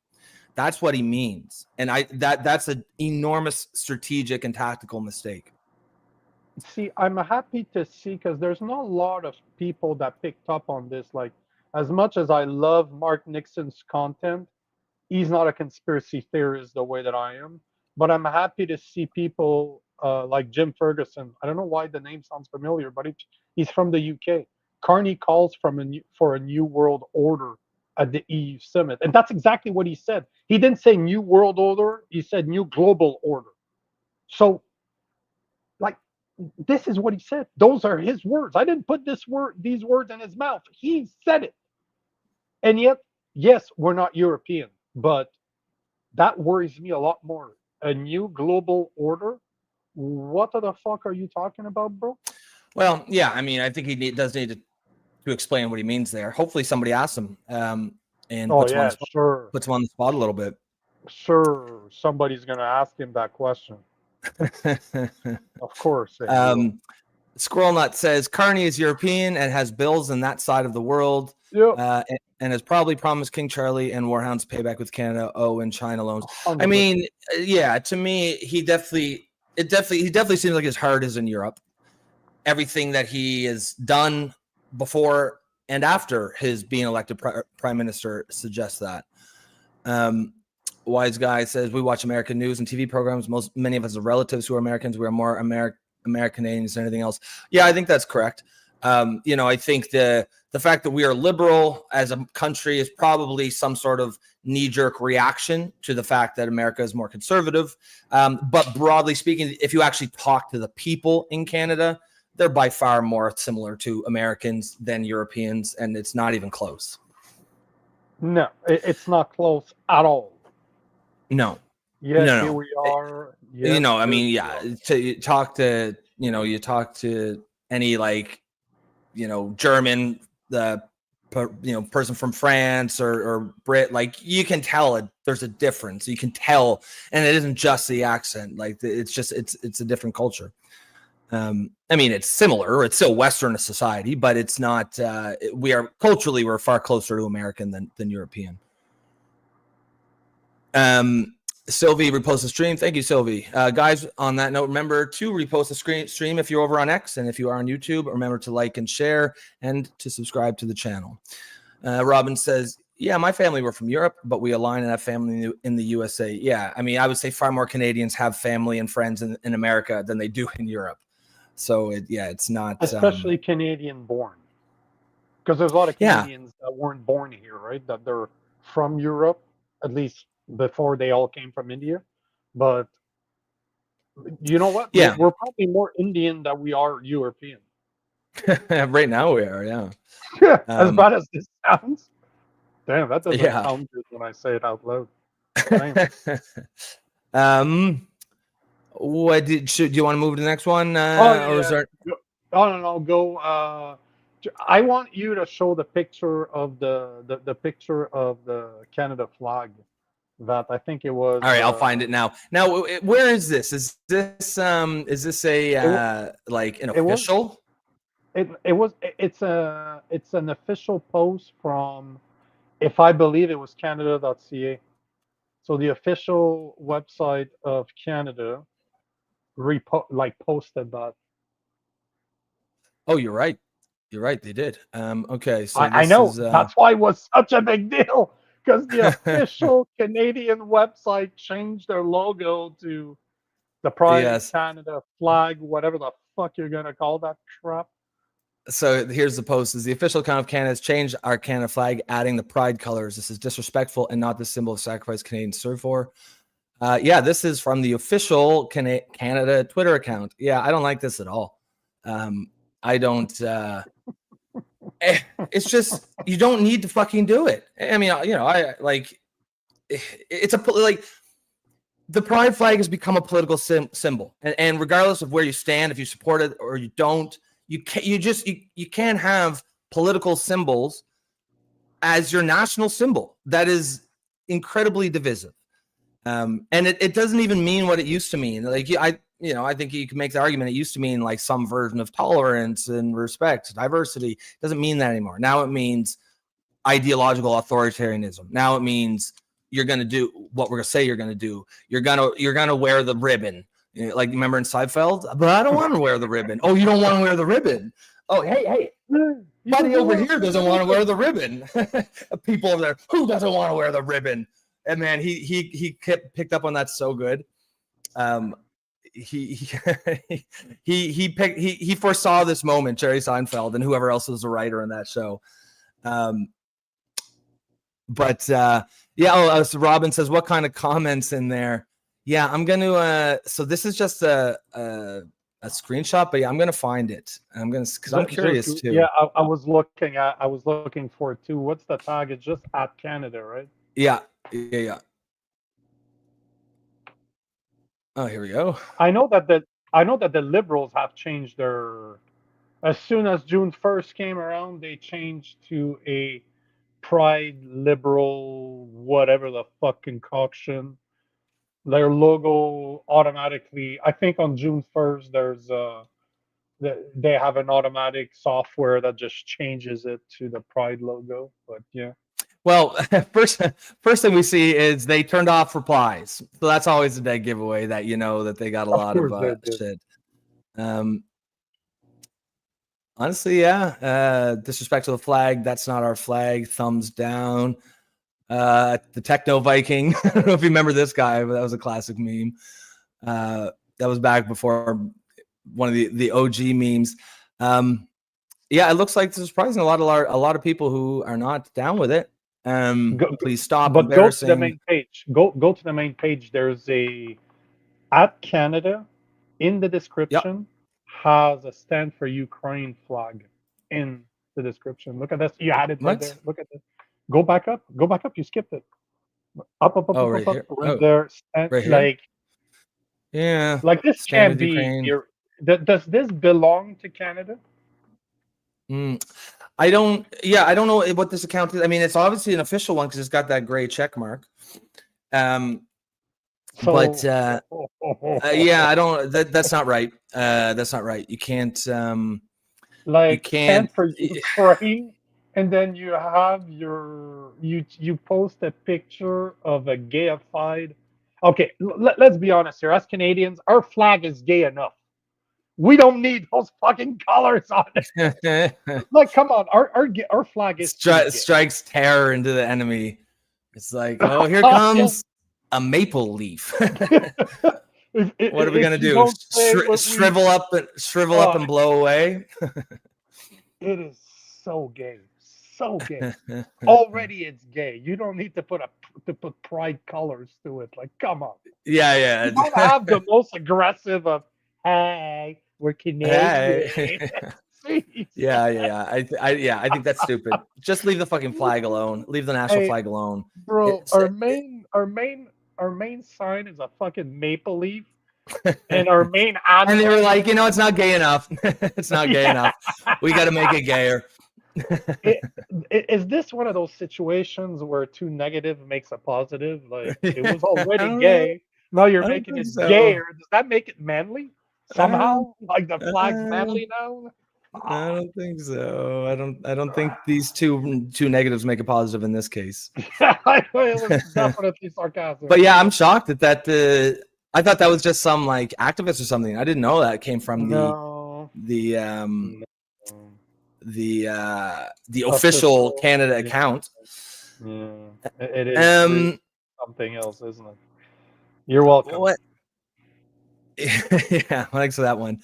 That's what he means, and that's an enormous strategic and tactical mistake.
See, I'm happy to see, because there's not a lot of people that picked up on this. Like, as much as I love Mark Nixon's content, he's not a conspiracy theorist the way that I am. But I'm happy to see people like Jim Ferguson. I don't know why the name sounds familiar, but he's from the UK. Carney calls for a new world order at the EU summit, and that's exactly what he said. He didn't say new world order; he said new global order. So, like, this is what he said. Those are his words. I didn't put these words in his mouth. He said it. And yet, yes, we're not European, but that worries me a lot more. A new global order? What the fuck are you talking about, bro?
Well, yeah, I mean, I think he does need to explain what he means there. Hopefully somebody asks him and
Oh yeah, sure.
puts him on the spot a little bit.
Sure, somebody's gonna ask him that question. Of course.
Squirrel Nut says Carney is European and has bills in that side of the world.
Yep.
And has probably promised King Charlie and Warhound's payback with Canada, and China loans.
100%.
I mean, yeah, to me, he definitely seems like his heart is in Europe. Everything that he has done before and after his being elected prime minister suggests that. Wise Guy says, we watch American news and TV programs. Many of us are relatives who are Americans. We are more American Canadians than anything else. Yeah, I think that's correct. I think the fact that we are liberal as a country is probably some sort of knee-jerk reaction to the fact that America is more conservative. But broadly speaking, if you actually talk to the people in Canada, they're by far more similar to Americans than Europeans, and it's not even close.
No, it's not close at all.
No.
Yes,
no.
Here we are. Yes,
I mean, yeah. You talk to any German, person from France or Brit, you can tell there's a difference. You can tell, and it isn't just the accent. It's a different culture. I mean, it's similar. It's still Western society, but it's not. We're far closer to American than European. Sylvie repost the stream. Thank you, Sylvie. Guys, on that note, remember to repost the stream if you're over on X, and if you are on YouTube, remember to like and share and to subscribe to the channel. Robin says, yeah, my family were from Europe, but we align and have family in the USA. Yeah, I mean, I would say far more Canadians have family and friends in America than they do in Europe. So, it's not...
Especially Canadian-born. Because there's a lot of Canadians that weren't born here, right? That they're from Europe, at least before they all came from India. But you know what?
Yeah.
We're probably more Indian than we are European.
Right now we are, yeah.
As bad as this sounds. Damn, that doesn't sound good when I say it out loud.
Do you want to move to the next one? Or is there...
No, go. I want you to show the picture of the picture of the Canada flag. That I think it was.
All right, I'll find it now. Now, where is this? Is this an official?
It's an official post from, if I believe it was Canada.ca. So the official website of Canada posted that.
Oh, you're right. You're right. They did. Okay. So
I
this
know.
is,
That's why it was such a big deal, because the official Canadian website changed their logo to the Pride of
yes.
Canada flag, whatever the fuck you're gonna call that crap.
So here's the post: is the official account of Canada has changed our Canada flag, adding the pride colors. This is disrespectful and not the symbol of sacrifice Canadians serve for. Yeah, this is from the official Canada Twitter account. Yeah, I don't like this at all. I don't. It's just you don't need to fucking do it. I mean, I like. It's like the pride flag has become a political symbol, and regardless of where you stand, if you support it or you don't, you can't have political symbols as your national symbol. That is incredibly divisive. And it doesn't even mean what it used to mean. Like I think you can make the argument it used to mean like some version of tolerance and respect, diversity. It doesn't mean that anymore. Now it means ideological authoritarianism. Now it means you're going to do what we're going to say you're going to do. You're going to wear the ribbon. Like, remember in Seinfeld? But I don't want to wear the ribbon. Oh, you don't want to wear the ribbon? Oh, hey. Buddy over here doesn't want to wear the ribbon. People over there, who doesn't want to wear the ribbon? And man, he picked up on that so good. He foresaw this moment, Jerry Seinfeld, and whoever else was the writer on that show. So Robin says, what kind of comments in there? Yeah, I'm gonna. So this is just a screenshot, but yeah, I'm gonna find it. Because I'm curious too.
Yeah, I was looking for it too. What's the tag? It's just at Canada, right?
Yeah. Oh, here we go.
I know that the Liberals have changed their. As soon as June 1st came around, they changed to a Pride Liberal, whatever the fuck concoction. Their logo automatically. I think on June 1st, they have an automatic software that just changes it to the Pride logo. But yeah.
Well, first thing we see is they turned off replies, so that's always a dead giveaway that that they got a lot of shit. Honestly, yeah. Disrespect to the flag. That's not our flag. Thumbs down. The Techno Viking. I don't know if you remember this guy, but that was a classic meme. That was back before one of the OG memes. Yeah, it looks like there's surprising a lot of people who are not down with it. Please stop.
But go to the main page. Go to the main page. There's a at Canada in the description. Has a stand for Ukraine flag in the description. Look at this. You had it right there. Look at this. Go back up. You skipped it. Up.
Right
up.
here.
Right there. Stand,
right here.
like,
yeah.
Like this can't be. Does this belong to Canada?
I don't know what this account is. I mean, it's obviously an official one because it's got that gray check mark. Yeah, I don't. That's not right. That's not right. You can't.
Stand for Ukraine, and then you have you post a picture of a gayified. Okay, let's be honest here. As Canadians, our flag is gay enough. We don't need those fucking colors on it. Like, come on, our flag is
strikes terror into the enemy. It's like, oh, here comes a maple leaf. What are we gonna do? Shrivel up and blow away?
It is so gay, so gay. Already, it's gay. You don't need to put pride colors to it. Like, come on.
Yeah.
You don't have the most aggressive of. Hey, we're Canadian.
Hey. Yeah. I think that's stupid. Just leave the fucking flag alone. Leave the national flag alone,
bro. Our main sign is a fucking maple leaf, and our main
and they were like, it's not gay enough. It's not gay enough. We got to make it gayer.
Is this one of those situations where too negative makes a positive? Like, it was already gay. Now you're making it gayer. Does that make it manly? Somehow, like the flag's manly now.
I don't think so. I don't think these two negatives make a positive in this case.
It was definitely sarcasm.
But yeah, I'm shocked that I thought that was just some like activist or something. I didn't know that came from official Canada
yeah.
account.
Yeah, it is really something else, isn't it? You're welcome.
What? Yeah, thanks for that one.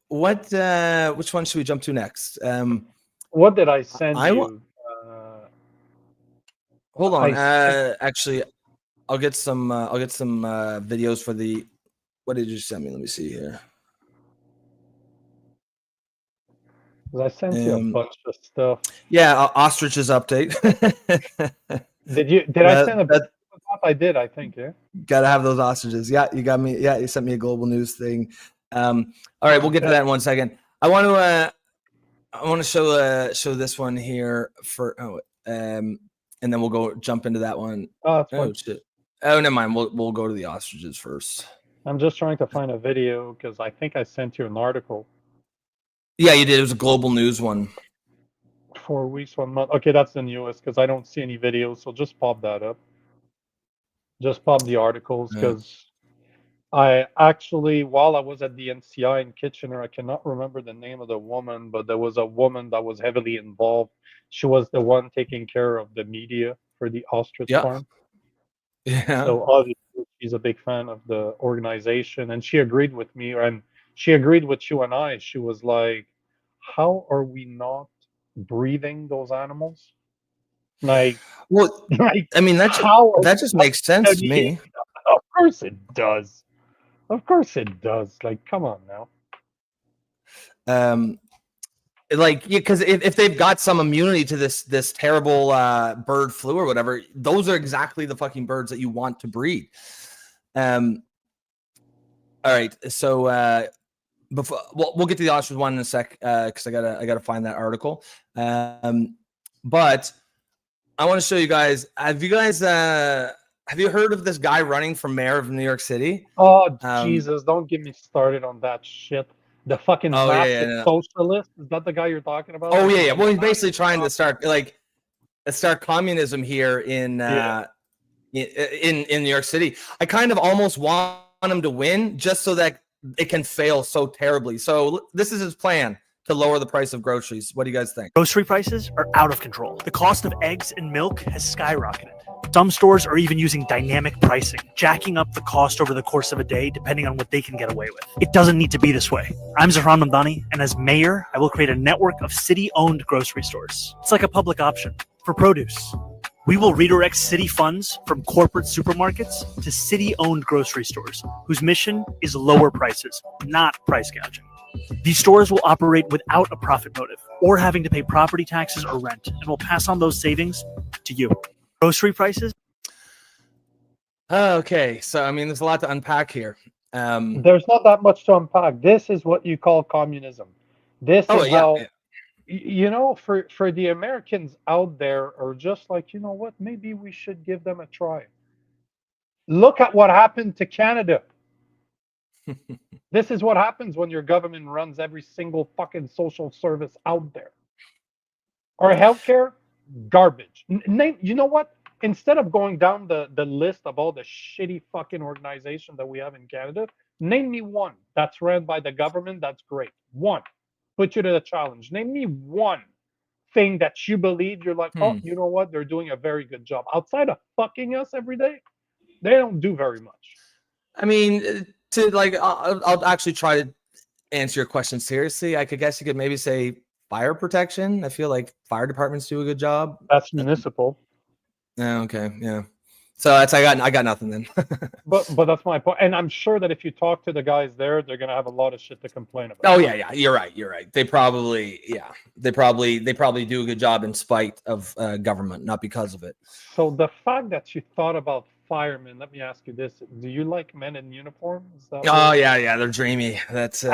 Which one should we jump to next?
What did I send you?
Hold on.
I
Actually, I'll get some videos for the. What did you send me? Let me see here.
I sent you a bunch of stuff.
Yeah, ostriches update.
Did I send a bunch of stuff? I did, I think, yeah.
Gotta have those ostriches. Yeah, you got me. Yeah, you sent me a global news thing. All right, we'll get to that in 1 second. I want to show this one here and then we'll jump into that one.
Oh, that's fine.
Shit. Oh, never mind. We'll go to the ostriches first.
I'm just trying to find a video because I think I sent you an article.
Yeah, you did. It was a global news one.
4 weeks, 1 month. Okay, that's the newest because I don't see any videos. So just pop that up. Just pop the articles because I actually, while I was at the NCI in Kitchener, I cannot remember the name of the woman, but there was a woman that was heavily involved. She was the one taking care of the media for the ostrich farm.
Yeah.
So obviously she's a big fan of the organization, and she agreed with me, and she agreed with you and I. She was like, "How are we not breathing those animals?" Like,
well, I mean, that just makes sense to me.
Of course it does. Of course it does. Like, come on now.
Because if they've got some immunity to this terrible bird flu or whatever, those are exactly the fucking birds that you want to breed. All right, so before we'll get to the ostrich one in a sec because I gotta find that article. But I want to show you guys. Have you heard of this guy running for mayor of New York City?
Oh, Jesus, don't get me started on that shit. The fucking massive socialist. Is that the guy you're talking about?
Oh, yeah. Well, he's basically trying to start communism here in New York City. I kind of almost want him to win just so that it can fail so terribly. So this is his plan to lower the price of groceries. What do you guys think?
Grocery prices are out of control. The cost of eggs and milk has skyrocketed. Some stores are even using dynamic pricing, jacking up the cost over the course of a day depending on what they can get away with. It doesn't need to be this way. I'm Zahran Mamdani, and as mayor, I will create a network of city-owned grocery stores. It's like a public option for produce. We will redirect city funds from corporate supermarkets to city-owned grocery stores, whose mission is lower prices, not price gouging. These stores will operate without a profit motive or having to pay property taxes or rent, and will pass on those savings to you. Grocery prices.
Okay, so I mean, there's a lot to unpack here.
There's not that much to unpack. This is what you call communism. This is how, you know, for the Americans out there are just like, you know what, maybe we should give them a try. Look at what happened to Canada. This is what happens when your government runs every single fucking social service out there. Our healthcare, garbage. You know what? Instead of going down the list of all the shitty fucking organizations that we have in Canada, name me one that's run by the government that's great. One. Put you to the challenge. Name me one thing that you believe you're like, oh, you know what? They're doing a very good job. Outside of fucking us every day, they don't do very much.
I mean, I'll actually try to answer your question seriously. I guess you could maybe say fire protection. I feel like fire departments do a good job.
That's municipal.
Yeah. Okay. Yeah. So that's I got nothing then.
but that's my point, and I'm sure that if you talk to the guys there, they're gonna have a lot of shit to complain about.
Oh yeah. You're right. They probably do a good job in spite of government, not because of it.
So the fact that you thought about firemen, let me ask you this: do you like men in uniform?
Yeah, they're dreamy. That's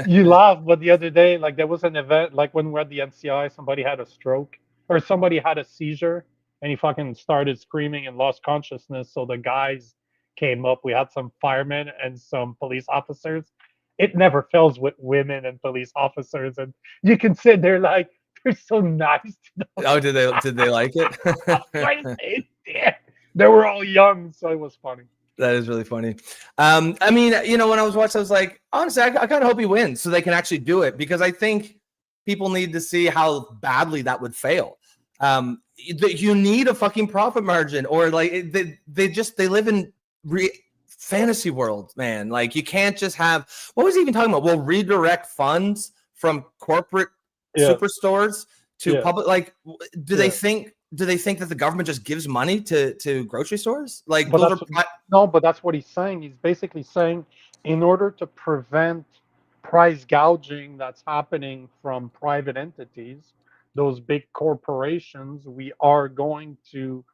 You laugh, but the other day, like there was an event, like when we were at the NCI, somebody had a stroke or somebody had a seizure, and he fucking started screaming and lost consciousness. So the guys came up. We had some firemen and some police officers. It never fails with women and police officers, and you can sit there like they're so nice.
Oh, did they like it?
They were all young, so it was funny.
That is really funny. I mean, you know, when I was watching, I was like, honestly, I kind of hope he wins so they can actually do it, because I think people need to see how badly that would fail. You need a fucking profit margin, or like they live in fantasy world, man. Like you can't just have, what was he even talking about? We'll redirect funds from corporate superstores to public. Like, do they think that the government just gives money to grocery stores? Like,
but but that's what he's saying. He's basically saying, in order to prevent price gouging that's happening from private entities, those big corporations, we are going to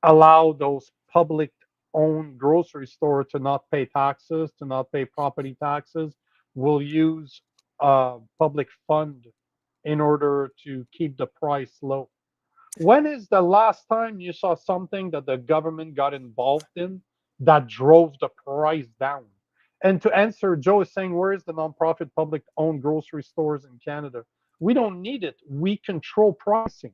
allow those public owned grocery store to not pay taxes, to not pay property taxes. We'll use public fund in order to keep the price low. When is the last time you saw something that the government got involved in that drove the price down? And to answer, Joe is saying, where is the nonprofit public owned grocery stores in Canada? We don't need it. We control pricing.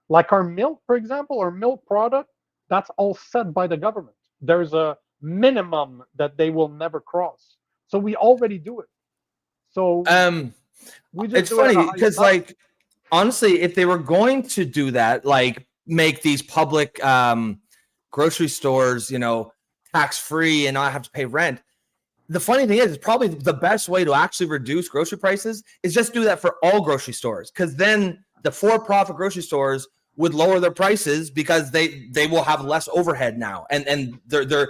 Like our milk, for example, our milk product, that's all set by the government. There's a minimum that they will never cross. So we already do it. So
we just, it's funny because, like, honestly, if they were going to do that, like make these public grocery stores, you know, tax free and not have to pay rent. The funny thing is probably the best way to actually reduce grocery prices is just do that for all grocery stores, because then the for-profit grocery stores would lower their prices because they will have less overhead now, and they're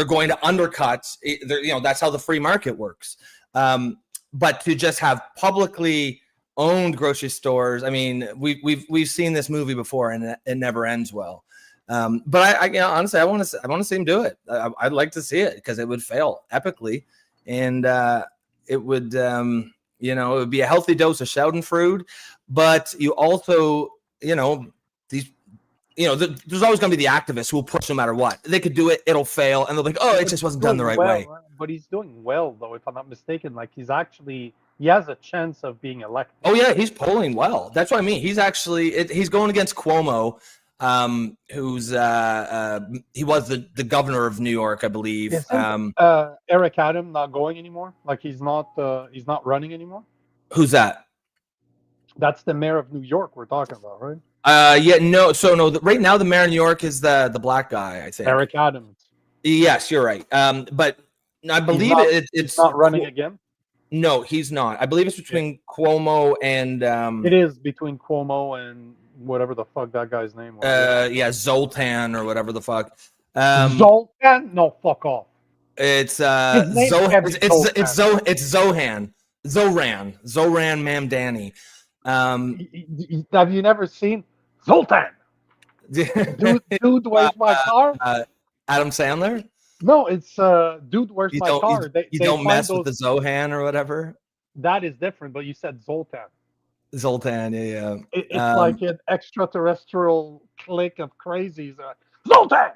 going to undercut. You know, that's how the free market works. But to just have publicly owned grocery stores, I mean, we've seen this movie before, and it never ends well. But I you know, honestly, I want to see him do it. I'd like to see it because it would fail epically, and it would you know, it would be a healthy dose of Schadenfreude. But you also, you know, these, you know, there's always going to be the activists who will push no matter what. They could do it, it'll fail, and they'll be like, oh, it just wasn't done the right way.
But he's doing well, though, if I'm not mistaken. Like, he has a chance of being elected.
Oh yeah, he's polling well. That's what I mean. He's actually he's going against Cuomo, who's he was the governor of New York, I believe.
Eric Adams not going anymore? Like, he's not running anymore?
Who's that?
That's the mayor of New York we're talking about, right?
Yeah, no. So no, right now the mayor of New York is the black guy, I think.
Eric Adams.
Yes, you're right. But I believe it's
not running again.
No, he's not. I believe it's between Cuomo and.
It is between Cuomo and whatever the fuck that guy's name was.
Yeah, Zoltan or whatever the fuck.
Zoltan? No, fuck off.
It's Zohan. Zoran Mamdani.
Have you never seen Zoltan? Dude, where's my car?
Adam Sandler?
No, it's dude, where's my car?
You don't mess with the Zohan or whatever?
That is different, but you said Zoltan.
Zoltan, yeah.
It's like an extraterrestrial clique of crazies. Zoltan!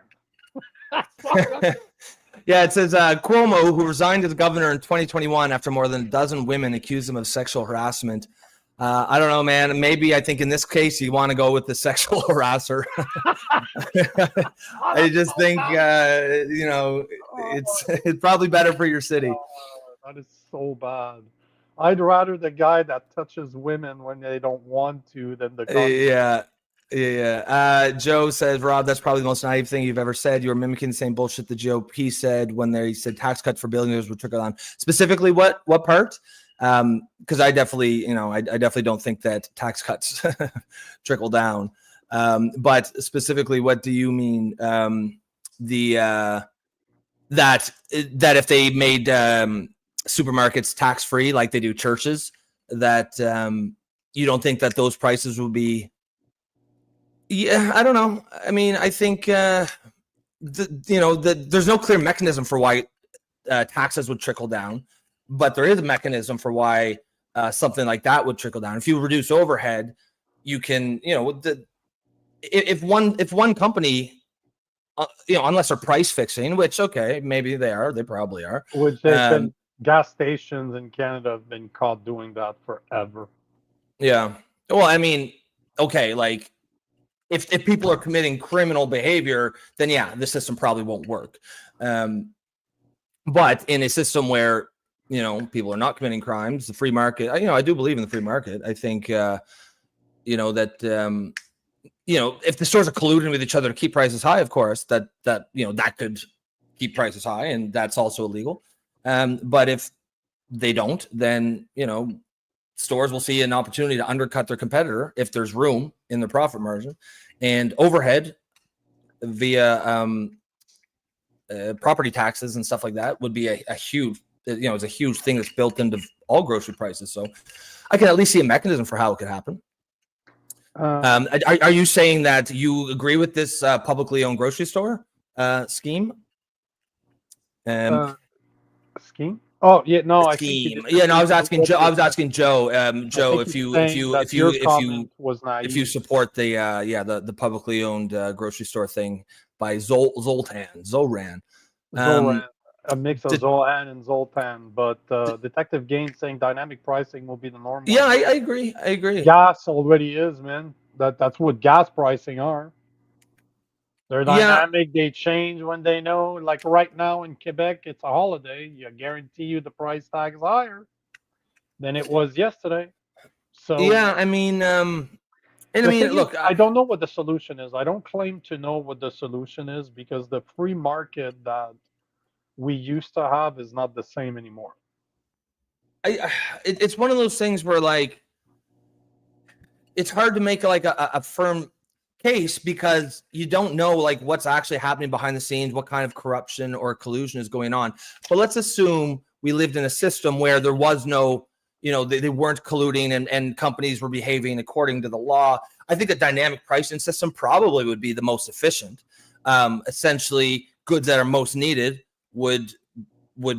Yeah, it says Cuomo, who resigned as governor in 2021 after more than a dozen women accused him of sexual harassment. I don't know, man. Maybe I think in this case you want to go with the sexual harasser. I just think you know, it's probably better for your city.
That is so bad. I'd rather the guy that touches women when they don't want to than the guy.
Yeah. Joe says, Rob, that's probably the most naive thing you've ever said. You were mimicking the same bullshit the GOP said when they said tax cut for billionaires would trickle down. Specifically, what part? Because I definitely don't think that tax cuts trickle down. But specifically, what do you mean? That if they made supermarkets tax free like they do churches, that you don't think that those prices will be? Yeah, I don't know. I mean, I think there's no clear mechanism for why taxes would trickle down. But there is a mechanism for why something like that would trickle down. If you reduce overhead, you can, if one company, unless they're price fixing, which, okay, maybe they probably are.
Which gas stations in Canada have been caught doing that forever.
Yeah. Well, I mean, okay, like if people are committing criminal behavior, then yeah, the system probably won't work. But in a system where people are not committing crimes. The free market, I do believe in the free market. I think, that, if the stores are colluding with each other to keep prices high, of course, that could keep prices high, and that's also illegal. But if they don't, then, stores will see an opportunity to undercut their competitor if there's room in their profit margin, and overhead via property taxes and stuff like that would be a huge, it's a huge thing that's built into all grocery prices. So I can at least see a mechanism for how it could happen. Are you saying that you agree with this publicly owned grocery store scheme?
Scheme? Oh yeah, no, I think
scheme. Yeah, no, I was asking Joe. Joe, if you support the publicly owned grocery store thing by Zoran.
A mix of Zolan and Zoltan, but Detective Gaines saying dynamic pricing will be the norm.
Yeah, I agree.
Gas already is, man. That's what gas pricing are. They're dynamic. They change when they know. Like right now in Quebec, it's a holiday. I guarantee you the price tag is higher than it was yesterday. So
yeah, I mean, look,
I don't know what the solution is. I don't claim to know what the solution is because the free market that we used to have is not the same anymore.
It's one of those things where like it's hard to make like a firm case because you don't know like what's actually happening behind the scenes, what kind of corruption or collusion is going on. But let's assume we lived in a system where there was no, they weren't colluding and companies were behaving according to the law. I think a dynamic pricing system probably would be the most efficient. Essentially, goods that are most needed would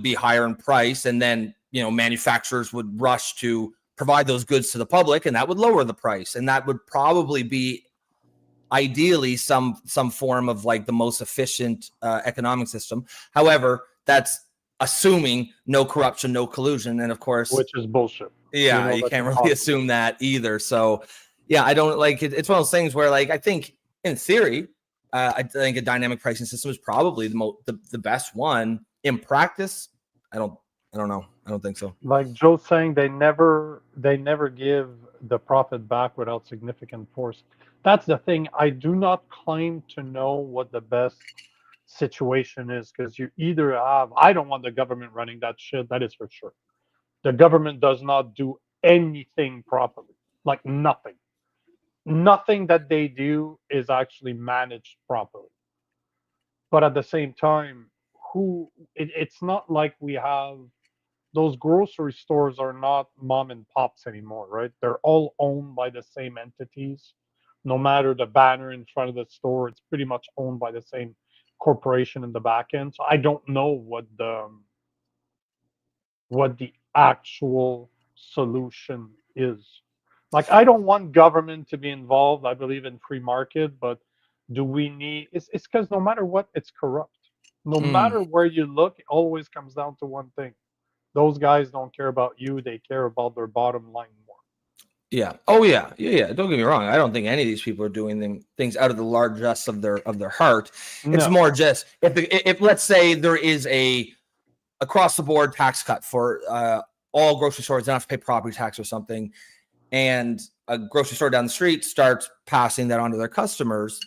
be higher in price, and then manufacturers would rush to provide those goods to the public, and that would lower the price, and that would probably be ideally some form of like the most efficient economic system. However, that's assuming no corruption, no collusion, and of course,
which is bullshit.
Yeah, you can't really assume that either. So yeah, I don't like it. It's one of those things where like I think in theory, I think a dynamic pricing system is probably the best one. In practice, I don't know. I don't think so.
Like Joe's saying, they never give the profit back without significant force. That's the thing. I do not claim to know what the best situation is because you either have. I don't want the government running that shit. That is for sure. The government does not do anything properly. Like nothing. Nothing that they do is actually managed properly. But at the same time, it's not like we have those grocery stores are not mom and pops anymore, right? They're all owned by the same entities. No matter the banner in front of the store, it's pretty much owned by the same corporation in the back end. So I don't know what the actual solution is. Like I don't want government to be involved. I believe in free market, but do we need it's because no matter what, it's corrupt. No matter where you look, it always comes down to one thing. Those guys don't care about you. They care about their bottom line more.
Yeah. Oh, yeah. Yeah. Don't get me wrong. I don't think any of these people are doing things out of the largesse of their heart. No. It's more just if let's say there is a across the board tax cut for all grocery stores, don't have to pay property tax or something, and a grocery store down the street starts passing that on to their customers,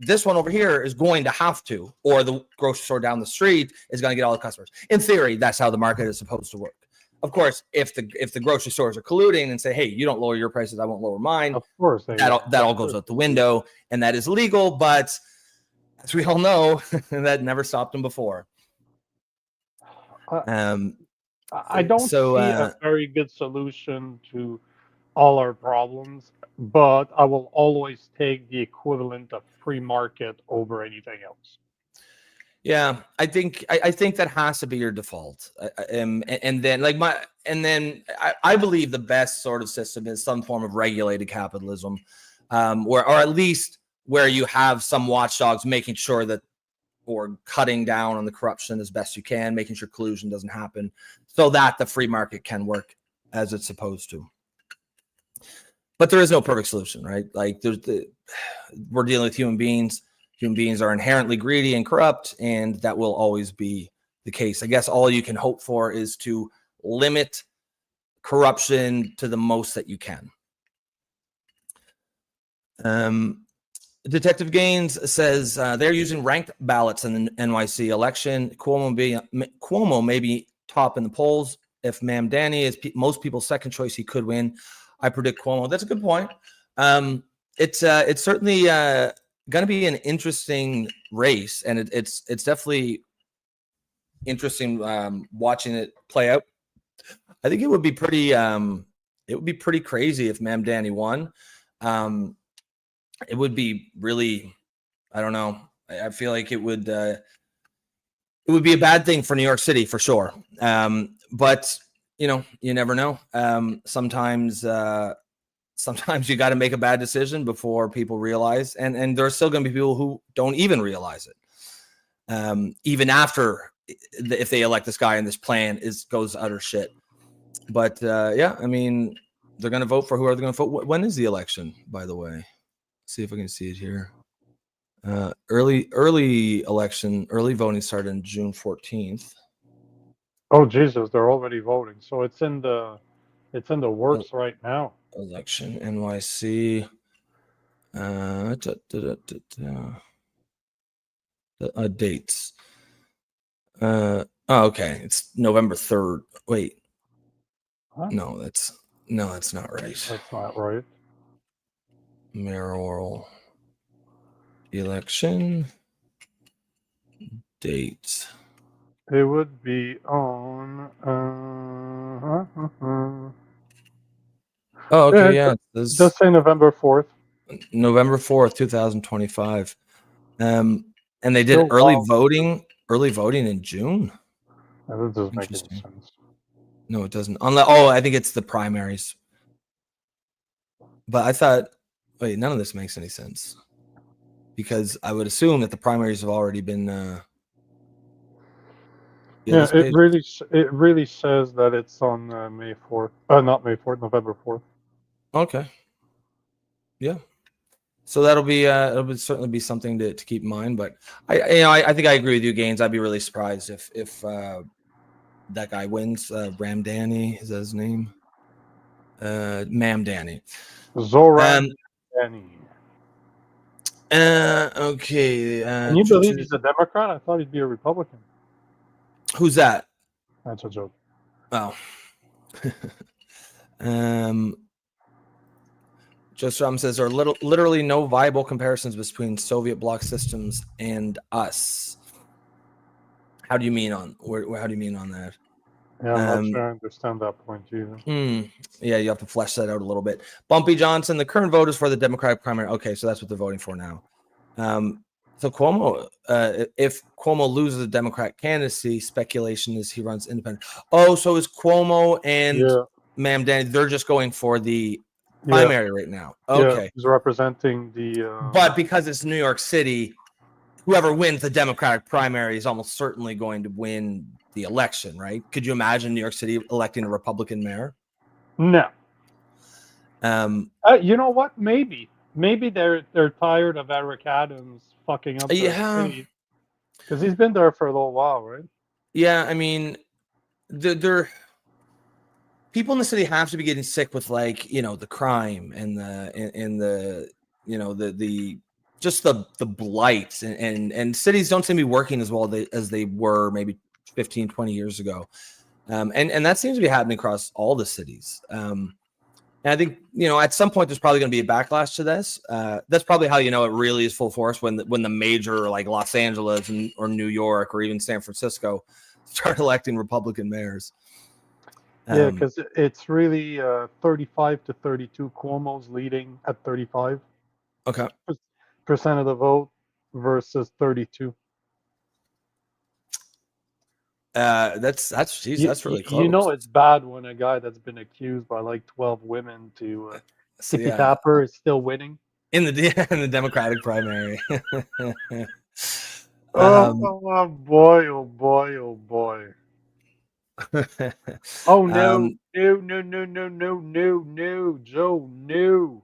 this one over here is going to have to, or the grocery store down the street is going to get all the customers. In theory, that's how the market is supposed to work. Of course, if the grocery stores are colluding and say, "Hey, you don't lower your prices, I won't lower mine,"
of course,
that all goes out the window, and that is legal. But as we all know, that never stopped them before.
I don't see a very good solution to all our problems, but I will always take the equivalent of free market over anything else.
Yeah, I think that has to be your default, and then I believe the best sort of system is some form of regulated capitalism, or at least where you have some watchdogs making sure that, or cutting down on the corruption as best you can, making sure collusion doesn't happen, so that the free market can work as it's supposed to. But there is no perfect solution, right? Like we're dealing with human beings. Human beings are inherently greedy and corrupt, and that will always be the case. I guess all you can hope for is to limit corruption to the most that you can. Detective Gaines says they're using ranked ballots in the NYC election. Cuomo may be top in the polls. If Ma'am Danny is most people's second choice, he could win. I predict Cuomo. That's a good point. It's certainly going to be an interesting race, and it's definitely interesting watching it play out. I think it would be pretty crazy if Ma'am Danny won. It would be really, I don't know. I feel like it would be a bad thing for New York City for sure. But you never know. Sometimes you got to make a bad decision before people realize, and there are still going to be people who don't even realize it, even after if they elect this guy and this plan goes utter shit. But yeah, I mean, they're going to vote for whoever they're going to vote. When is the election, by the way? See if I can see it here. Early election, early voting started on June 14th.
Oh Jesus, they're already voting. So it's in the works right now.
Election NYC. Dates. Okay. It's November 3rd. Wait.
Huh?
No, that's not right.
That's not right.
Mayoral election date.
It would be on.
Oh, okay, yeah.
Just say November 4th.
November 4th, 2025. And they did
Oh,
early
wow.
voting in June.
That doesn't make any
Interesting.
sense.
No, it doesn't. I think it's the primaries. But I thought, wait, none of this makes any sense. Because I would assume that the primaries have already been
Yeah, it really says that it's on May 4th. Not May 4th, November 4th.
Okay. Yeah. So that'll certainly be something to keep in mind. But I think I agree with you, Gaines. I'd be really surprised if that guy wins. Ram Danny, is that his name? Ma'am Danny.
Zoran Danny.
Okay.
Can you believe he's a Democrat? I thought he'd be a Republican.
Who's that?
That's a joke.
Oh. Joe Strom says there are literally no viable comparisons between Soviet bloc systems and us. How do you mean on that?
Yeah, I'm not sure I understand that point either.
Yeah, you have to flesh that out a little bit. Bumpy Johnson, the current vote is for the Democratic primary. Okay, so that's what they're voting for now. So Cuomo, if Cuomo loses the Democrat candidacy, speculation is he runs independent. Oh, so is Cuomo and Ma'am Danny, they're just going for the primary right now. Okay.
Yeah, he's representing the...
But because it's New York City, whoever wins the Democratic primary is almost certainly going to win the election, right? Could you imagine New York City electing a Republican mayor?
No. You know what? Maybe they're tired of Eric Adams fucking up their city, because he's been there for a little while, right?
Yeah, I mean, they're people in the city have to be getting sick with, like, the crime and the just the blight, and cities don't seem to be working as well as they were maybe 15, 20 years ago. And that seems to be happening across all the cities. And I think, at some point there's probably going to be a backlash to this. That's probably how it really is full force when the major, like Los Angeles or New York or even San Francisco, start electing Republican mayors.
Yeah, because it's really 35 to 32. Cuomo's leading at 35%.
Okay.
Percent of the vote versus 32.
That's really close.
It's bad when a guy that's been accused by like 12 women to tippy tapper is still winning
in the Democratic primary.
Oh boy! Oh boy! Oh boy! Oh no! No, Joe, no.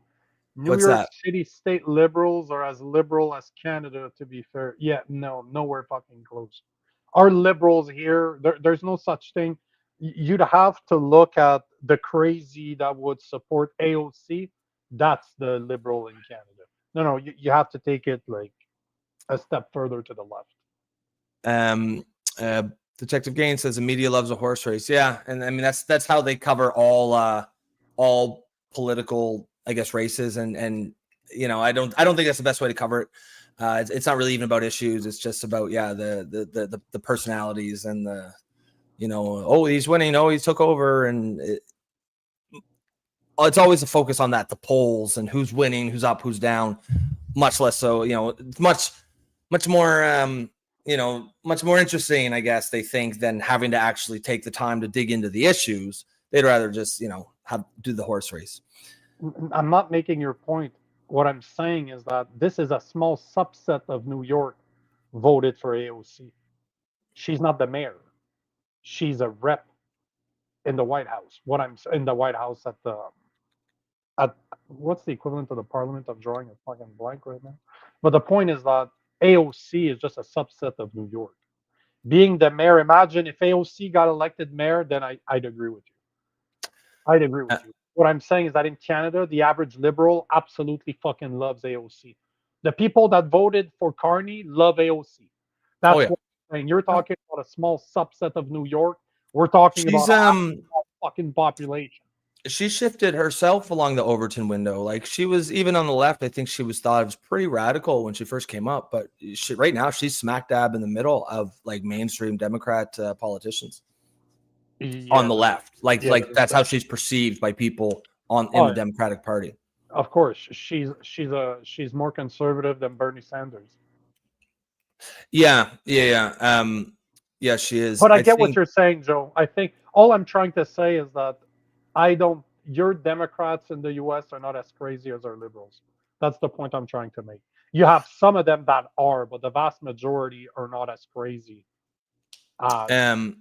New York City state liberals are as liberal as Canada, to be fair. Yeah, no, nowhere fucking close. Our liberals here, there's no such thing. You'd have to look at the crazy that would support AOC. That's the liberal in Canada. No, you have to take it like a step further to the left.
Um, uh, Detective Gain says the media loves a horse race. Yeah, and I mean that's how they cover all political, I guess, races, and you know, I don't think that's the best way to cover it. It's not really even about issues. It's just about the personalities and the, you know, oh, he's winning, oh, he took over, and it's always a focus on that, the polls and who's winning, who's up, who's down. Much less so, you know, much more you know, much more interesting, I guess, they think, than having to actually take the time to dig into the issues. They'd rather just, you know, do the horse race.
I'm not making your point. What I'm saying is that this is a small subset of New York voted for AOC. She's not the mayor. She's a rep in the White House. What I'm in the White House at what's the equivalent of the Parliament? I'm drawing a fucking blank right now. But the point is that AOC is just a subset of New York. Being the mayor, imagine if AOC got elected mayor, then I'd agree with you. I'd agree with you. What I'm saying is that in Canada, the average liberal absolutely fucking loves AOC. The people that voted for Carney love AOC. That's what I'm saying. You're talking about a small subset of New York. We're talking about a fucking population.
She shifted herself along the Overton window. Like, she was, even on the left, I think she was thought it was pretty radical when she first came up. But right now, she's smack dab in the middle of like mainstream Democrat politicians on the left. Like that's how she's perceived by people in the Democratic Party.
Of course, she's more conservative than Bernie Sanders.
Yeah, she is.
But I get what you're saying, Joe. I think all I'm trying to say is that your Democrats in the US are not as crazy as our liberals. That's the point I'm trying to make. You have some of them that are, but the vast majority are not as crazy as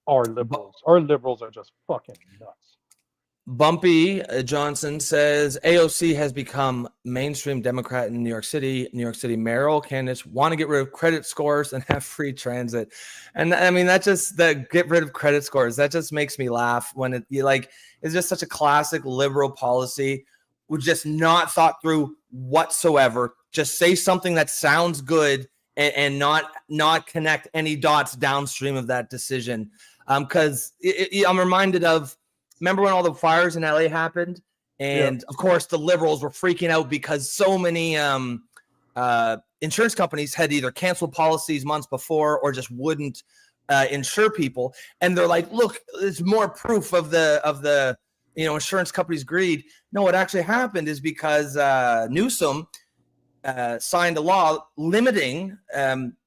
our liberals. Our liberals are just fucking nuts.
Bumpy Johnson says AOC has become mainstream Democrat in New York City. New York City mayoral candidates want to get rid of credit scores and have free transit. And I mean, that get rid of credit scores, that just makes me laugh when it's just such a classic liberal policy, was just not thought through whatsoever. Just say something that sounds good and not connect any dots downstream of that decision. Because I'm reminded of, remember when all the fires in LA happened? And of course, the liberals were freaking out because so many insurance companies had either canceled policies months before or just wouldn't insure people. And they're like, look, there's more proof of the insurance companies' greed. No, what actually happened is because Newsom signed a law limiting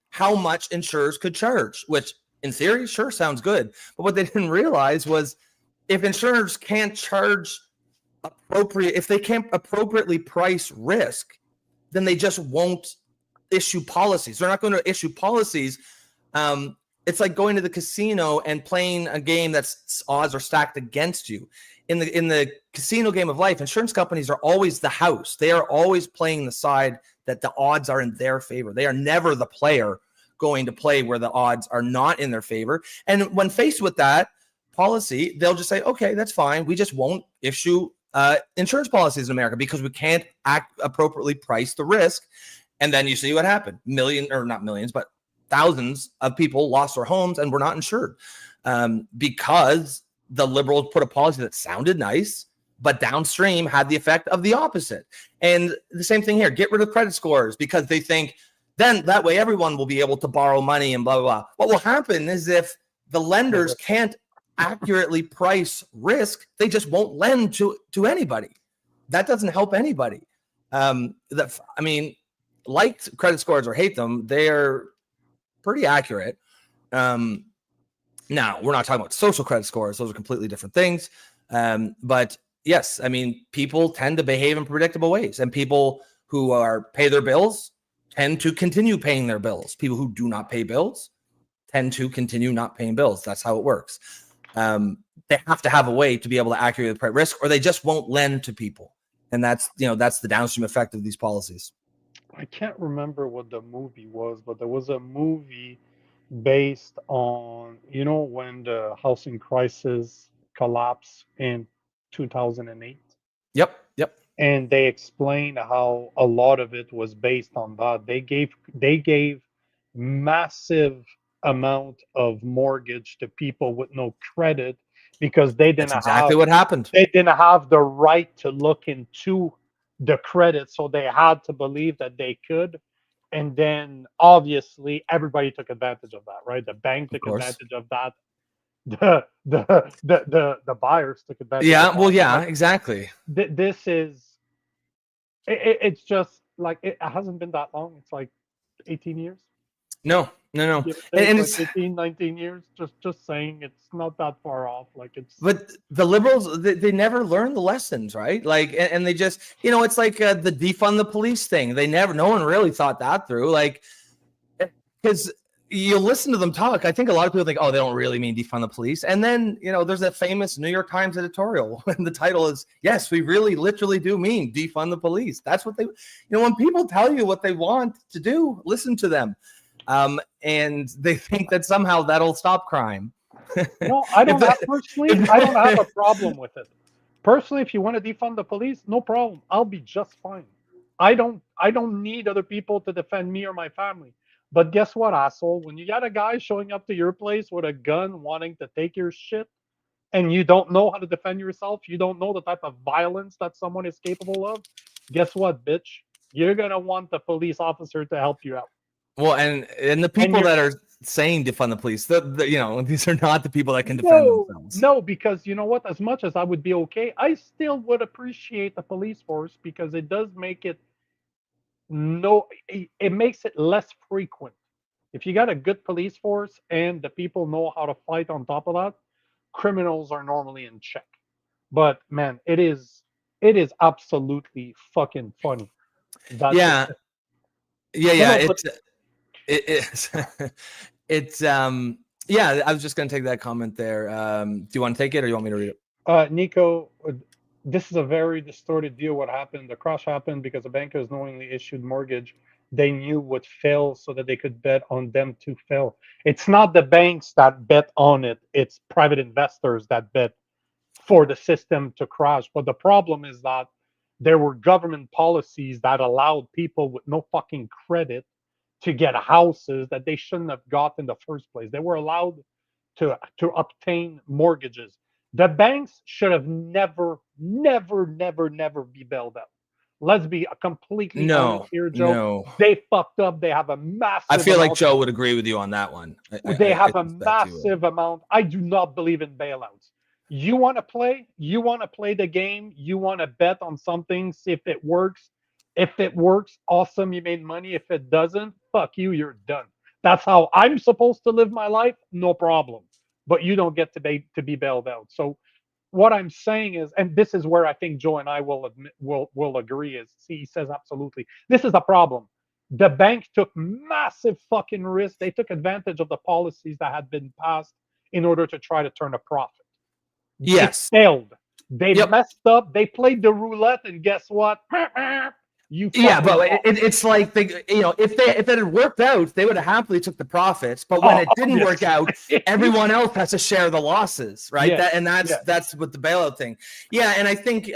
how much insurers could charge, which in theory, sure, sounds good. But what they didn't realize was, if insurers can't charge if they can't appropriately price risk, then they just won't issue policies. They're not going to issue policies. It's like going to the casino and playing a game that's odds are stacked against you. In the casino game of life, insurance companies are always the house. They are always playing the side that the odds are in their favor. They are never the player going to play where the odds are not in their favor. And when faced with that policy, they'll just say, okay, that's fine. We just won't issue insurance policies in America because we can't appropriately price the risk. And then you see what happened. Not millions, but thousands of people lost their homes and were not insured because the liberals put a policy that sounded nice, but downstream had the effect of the opposite. And the same thing here, get rid of credit scores because they think then that way everyone will be able to borrow money and blah, blah, blah. What will happen is if the lenders can't accurately price risk, they just won't lend to anybody. That doesn't help anybody. Like credit scores or hate them, they're pretty accurate. Now, we're not talking about social credit scores. Those are completely different things. But yes, I mean, people tend to behave in predictable ways, and people who pay their bills tend to continue paying their bills. People who do not pay bills tend to continue not paying bills. That's how it works. They have to have a way to be able to accurately price risk, or they just won't lend to people. And that's the downstream effect of these policies.
I can't remember what the movie was, but there was a movie based on, when the housing crisis collapsed in 2008.
Yep.
And they explained how a lot of it was based on that. They gave massive amount of mortgage to people with no credit because
That's exactly what happened.
they didn't have the right to look into the credit, so they had to believe that they could. And then obviously everybody took advantage of that, right? The bank
Of
took
course.
advantage of that. The buyers took advantage of
Yeah. Well,
that.
yeah,
Like,
exactly.
this is it's just like it hasn't been that long. It's like 18 years,
No.
give or
And,
take,
and
like
it's
18, 19 years. Just saying, it's not that far off. Like it's
but the liberals, they never learn the lessons, right? Like, and they just, it's like the defund the police thing. No one really thought that through. Like, because you listen to them talk, I think a lot of people think, oh, they don't really mean defund the police. And then, there's that famous New York Times editorial, and the title is, yes, we really literally do mean defund the police. That's what they, when people tell you what they want to do, listen to them. And they think that somehow that'll stop crime.
no. I don't have personally. I don't have a problem with it. Personally, if you want to defund the police, no problem. I'll be just fine. I don't need other people to defend me or my family. But guess what, asshole? When you got a guy showing up to your place with a gun wanting to take your shit, and you don't know how to defend yourself, you don't know the type of violence that someone is capable of, guess what, bitch? You're gonna want the police officer to help you out.
Well, and the
And
people
you're
that are saying defund the police, these are not the people that can defend
no,
themselves.
no, because you know what? As much as I would be okay, I still would appreciate the police force because it does make it it makes it less frequent. If you got a good police force and the people know how to fight on top of that, criminals are normally in check. But man, it is absolutely fucking funny. That's
Yeah,
no, but
it is. Yeah. I was just gonna take that comment there. Do you want to take it, or you want me to read it?
Nico, this is a very distorted view of what happened. The crash happened because the bankers knowingly issued mortgage they knew would fail so that they could bet on them to fail. It's not the banks that bet on it, it's private investors that bet for the system to crash. But the problem is that there were government policies that allowed people with no fucking credit to get houses that they shouldn't have got in the first place. They were allowed to obtain mortgages. The banks should have never, never, never, never be bailed out. Let's be completely honest here, Joe.
No.
They fucked up. They have a massive.
I feel like Joe would agree with you on that one.
They have a massive amount. I do not believe in bailouts. You want to play? You want to play the game? You want to bet on something? See if it works. If it works, awesome, you made money. If it doesn't, fuck you, you're done. That's how I'm supposed to live my life. No problem. But you don't get to be bailed out. So what I'm saying is, and this is where I think Joe and I will admit, will agree, is he says absolutely. This is a problem. The bank took massive fucking risks. They took advantage of the policies that had been passed in order to try to turn a profit.
Yes.
It failed. They messed up. They played the roulette, and guess what?
But it's like if it had worked out, they would have happily took the profits. But when it didn't work out, everyone else has to share the losses, right?
Yes.
That's what the bailout thing. Yeah, and I think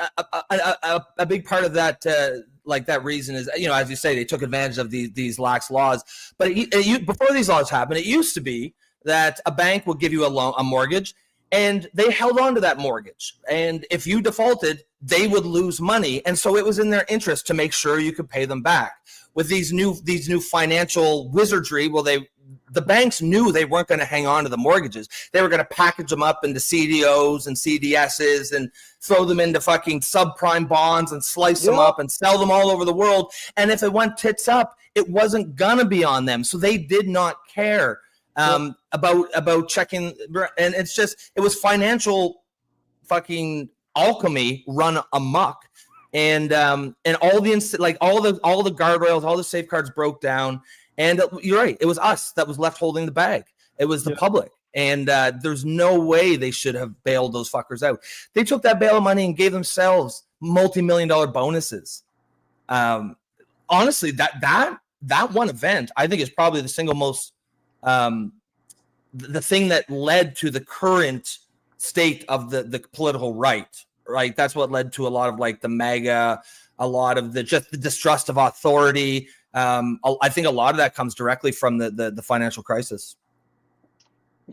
a big part of that, that reason is, as you say, they took advantage of these lax laws. But before these laws happened, it used to be that a bank would give you a mortgage, and they held on to that mortgage. And if you defaulted, they would lose money. And so it was in their interest to make sure you could pay them back. With these new financial wizardry, the banks knew they weren't going to hang on to the mortgages. They were going to package them up into CDOs and CDSs and throw them into fucking subprime bonds and slice them up and sell them all over the world. And if it went tits up, it wasn't going to be on them. So they did not care about checking. And it was financial fucking alchemy run amok. And all the guardrails, all the safeguards broke down. And you're right. It was us that was left holding the bag. It was the public. And there's no way they should have bailed those fuckers out. They took that bail money and gave themselves multi-million-dollar bonuses. Honestly, that one event, I think, is probably the single most the thing that led to the current state of the political right. That's what led to a lot of like the MAGA, a lot of the distrust of authority. I think a lot of that comes directly from the financial crisis.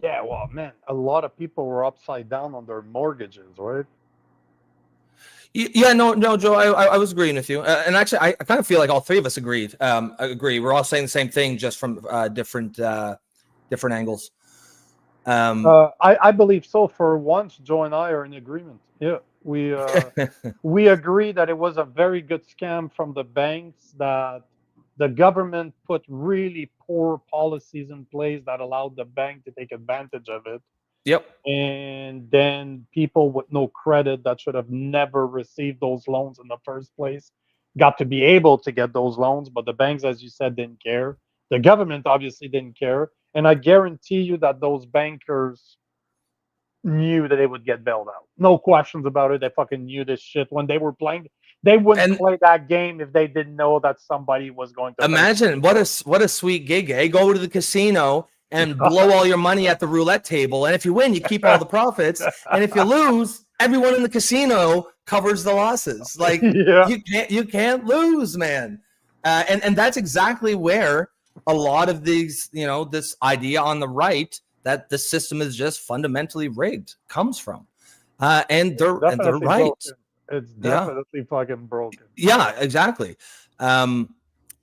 Yeah, well, man, a lot of people were upside down on their mortgages, right?
Yeah, no, Joe, I was agreeing with you, and actually, I kind of feel like all three of us agreed. Agree. We're all saying the same thing, just from different angles.
I believe so. For once, Joe and I are in agreement. Yeah, we agree that it was a very good scam from the banks, that the government put really poor policies in place that allowed the bank to take advantage of it.
Yep.
And then people with no credit that should have never received those loans in the first place got to be able to get those loans, but the banks, as you said, didn't care. The government obviously didn't care, and I guarantee you that those bankers knew that they would get bailed out. No questions about it. They fucking knew this shit when they were playing. They wouldn't play that game if they didn't know that somebody was going to
imagine what a sweet gig, eh? Go to the casino and blow all your money at the roulette table, and if you win, you keep all the profits, and if you lose, everyone in the casino covers the losses. Like you can't lose, man. And that's exactly where a lot of these, this idea on the right that the system is just fundamentally rigged comes from. And they're right.
Broken. It's definitely fucking broken.
Yeah, exactly.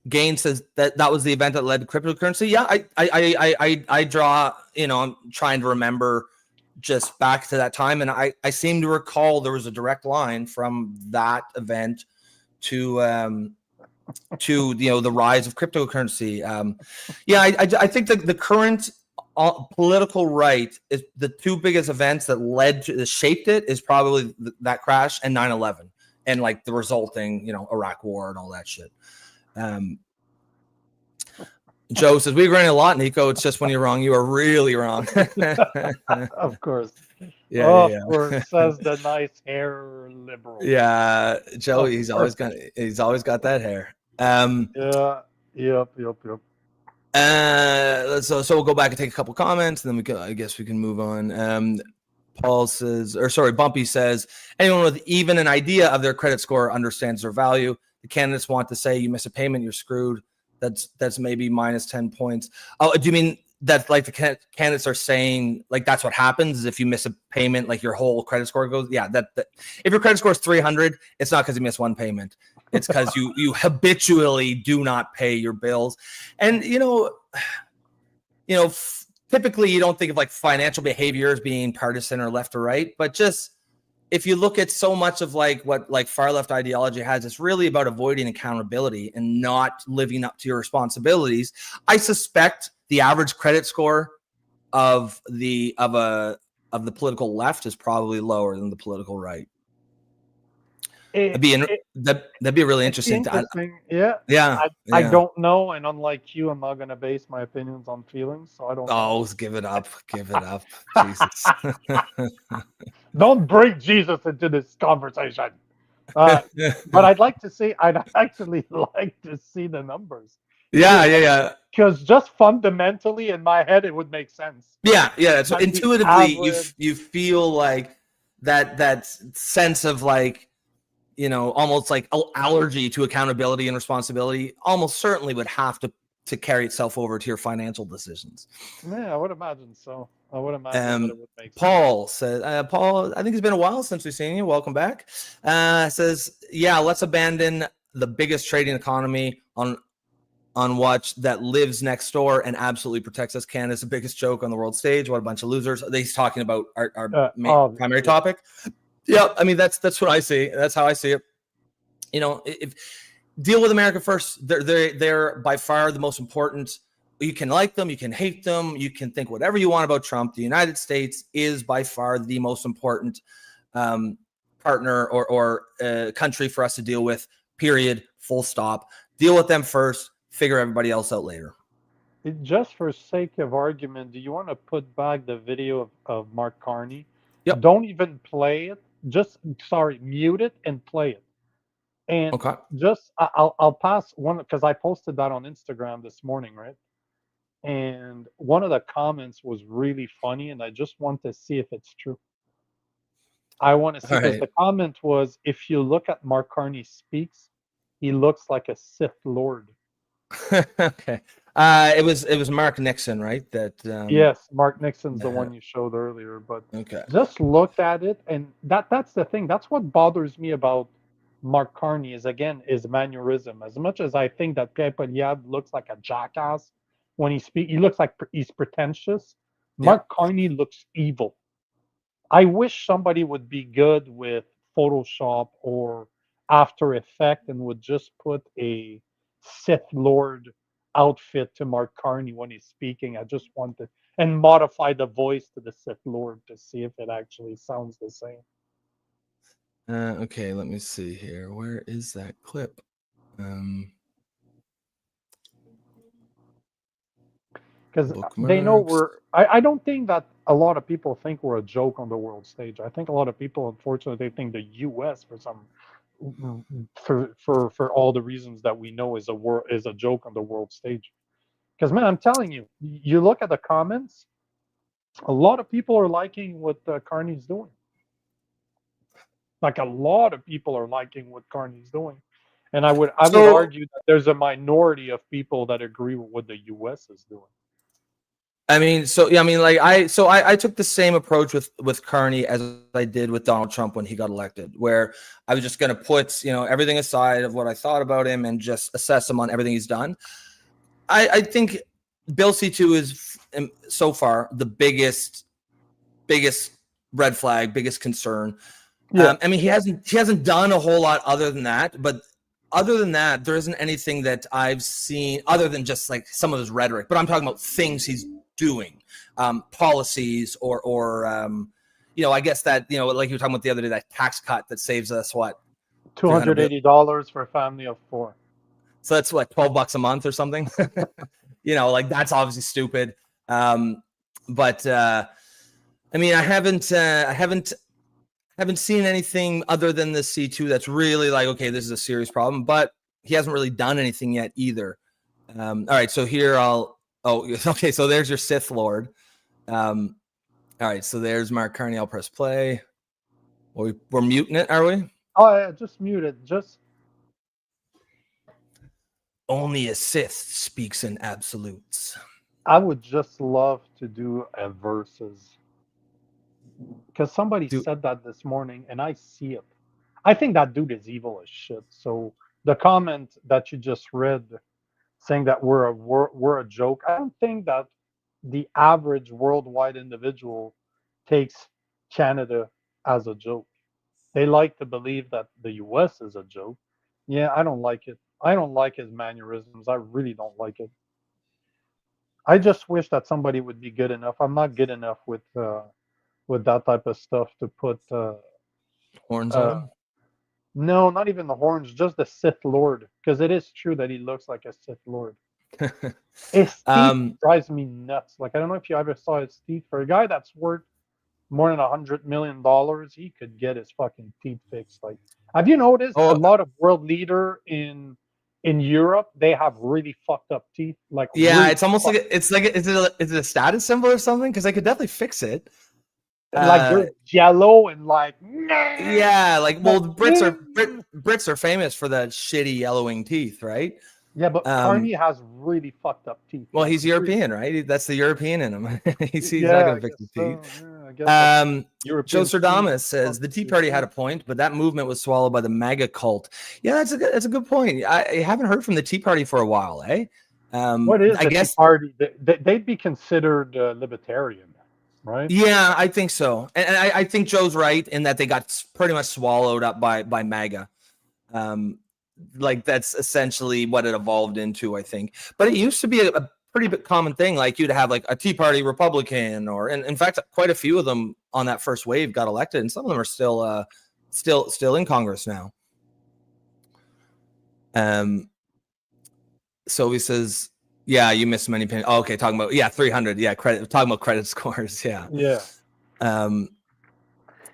Gain says that was the event that led to cryptocurrency. Yeah, I draw, I'm trying to remember just back to that time, and I seem to recall there was a direct line from that event to the rise of cryptocurrency. I think that the current political right is the two biggest events that shaped it is probably that crash and 9/11 and like the resulting Iraq war and all that shit. Joe says we agree a lot, Nico. It's just when you're wrong, you are really wrong.
Of course.
Yeah.
Says the nice hair liberal.
Yeah, Joe, he's always got that hair.
Yep.
So we'll go back and take a couple comments, and then I guess we can move on. Paul says, Bumpy says, anyone with even an idea of their credit score understands their value. The candidates want to say you miss a payment, you're screwed. That's maybe minus 10 points. Oh, do you mean that like the candidates are saying like that's what happens is if you miss a payment, like your whole credit score goes? Yeah, that if your credit score is 300, it's not because you missed one payment. It's because you habitually do not pay your bills. And typically you don't think of like financial behavior as being partisan or left or right, but just if you look at so much of like what like far left ideology has, it's really about avoiding accountability and not living up to your responsibilities. I suspect the average credit score of the political left is probably lower than the political right. That'd be really interesting.
I don't know, and unlike you, I'm not going to base my opinions on feelings, so I don't know.
Give it up. Jesus.
Don't bring Jesus into this conversation. But I'd actually like to see the numbers.
Yeah.
Because just fundamentally, in my head, it would make sense.
Yeah. So intuitively, you feel like that sense of like, almost like allergy to accountability and responsibility almost certainly would have to carry itself over to your financial decisions.
Yeah, I would imagine so. I would imagine that it would make
Paul sense. Says, Paul, I think it's been a while since we've seen you. Welcome back. Says, yeah, let's abandon the biggest trading economy on watch that lives next door and absolutely protects us. Canada's the biggest joke on the world stage. What a bunch of losers. He's talking about our primary topic. Yeah, I mean that's what I see. That's how I see it. If deal with America first. They're by far the most important. You can like them, you can hate them, you can think whatever you want about Trump. The United States is by far the most important partner or country for us to deal with. Period. Full stop. Deal with them first. Figure everybody else out later.
Just for sake of argument, do you want to put back the video of Mark Carney?
Yep.
Don't even play it. Mute it and play it. And
okay.
I'll pass one because I posted that on Instagram this morning, right? and one of the comments was really funny, and I just want to see if it's true. I want to see
All
because
right.
the comment was, if you look at Mark Carney speaks, he looks like a Sith Lord.
Okay. It was Mark Nixon, right? That
Yes, Mark Nixon's the
uh,
one you showed earlier, but
okay.
just looked at it, and that's the thing. That's what bothers me about Mark Carney is again his mannerism. As much as I think that Pierre Poilievre looks like a jackass when he speaks, he looks like he's pretentious.
Yep.
Mark Carney looks evil. I wish somebody would be good with Photoshop or After Effect and would just put a Sith Lord outfit to Mark Carney when he's speaking. I just want to and modify the voice to the Sith Lord to see if it actually sounds the same.
Okay, let me see here. Where is that clip?
Because they know
Bookmarks.
we're. I don't think that a lot of people think we're a joke on the world stage. I think a lot of people, unfortunately, they think the U.S. for some for all the reasons that we know is a joke on the world stage. Because man, I'm telling you, you look at the comments, a lot of people are liking what Carney's doing. Like a lot of people are liking what Carney's doing, and I would
So
argue that there's a minority of people that agree with what the U.S. is doing.
I mean, so yeah, I mean, like I took the same approach with Carney as I did with Donald Trump when he got elected, where I was just going to put everything aside of what I thought about him and just assess him on everything he's done. I think Bill C2 is so far the biggest red flag, biggest concern.
Yeah,
I mean, he hasn't done a whole lot other than that, but other than that, there isn't anything that I've seen other than just like some of his rhetoric. But I'm talking about things he's doing, policies, or I guess that like you were talking about the other day, that tax cut that saves us what
$280 for a family of four.
So that's what, $12 a month or something. Like that's obviously stupid. But I mean, I haven't seen anything other than the C2 that's really like, okay, this is a serious problem. But he hasn't really done anything yet either. All right, so here okay, so there's your Sith Lord. All right, so there's Mark Carney. I'll press play. We're muting it, are we?
Oh, yeah, just mute it. Just
only a Sith speaks in absolutes.
I would just love to do a versus because somebody said that this morning, and I see it. I think that dude is evil as shit. So the comment that you just read, saying that we're a joke, I don't think that the average worldwide individual takes Canada as a joke. They like to believe that the U.S. is a joke. Yeah, I don't like it. I don't like his mannerisms. I really don't like it. I just wish that somebody would be good enough. I'm not good enough with that type of stuff to put
horns on
uh
him.
no, not even the horns, just the Sith Lord, because it is true that he looks like a Sith Lord. His teeth drives me nuts. Like I don't know if you ever saw his teeth. For a guy that's worth more than $100 million, he could get his fucking teeth fixed. Like, have you noticed a lot of world leader in Europe, they have really fucked up teeth? Like,
yeah,
really
it's almost like is it a status symbol or something? Because I could definitely fix it.
like they're yellow and like
yeah, like well, Brits are famous for the shitty yellowing teeth, right?
Yeah, but Carney has really fucked up teeth.
Well,
like,
he's European, right? That's the European in him. he's not
yeah,
gonna
I
fix his
guess
teeth.
so. Yeah, I guess
Joe
European
Stradamus says the Tea Party had a point, but that movement was swallowed by the MAGA cult. Yeah, that's a good point. I haven't heard from the Tea Party for a while, eh?
What is
I
the
guess
Tea Party? They'd be considered libertarian, right?
yeah, I think so, and I think Joe's right in that they got pretty much swallowed up by MAGA. Like that's essentially what it evolved into, I think. But it used to be a pretty common thing. Like you'd have like a Tea Party Republican, and in fact, quite a few of them on that first wave got elected, and some of them are still in Congress now. So he says, yeah, you missed many pennies. Oh, okay, talking about 300. Yeah, talking about credit scores. Yeah.
Yeah.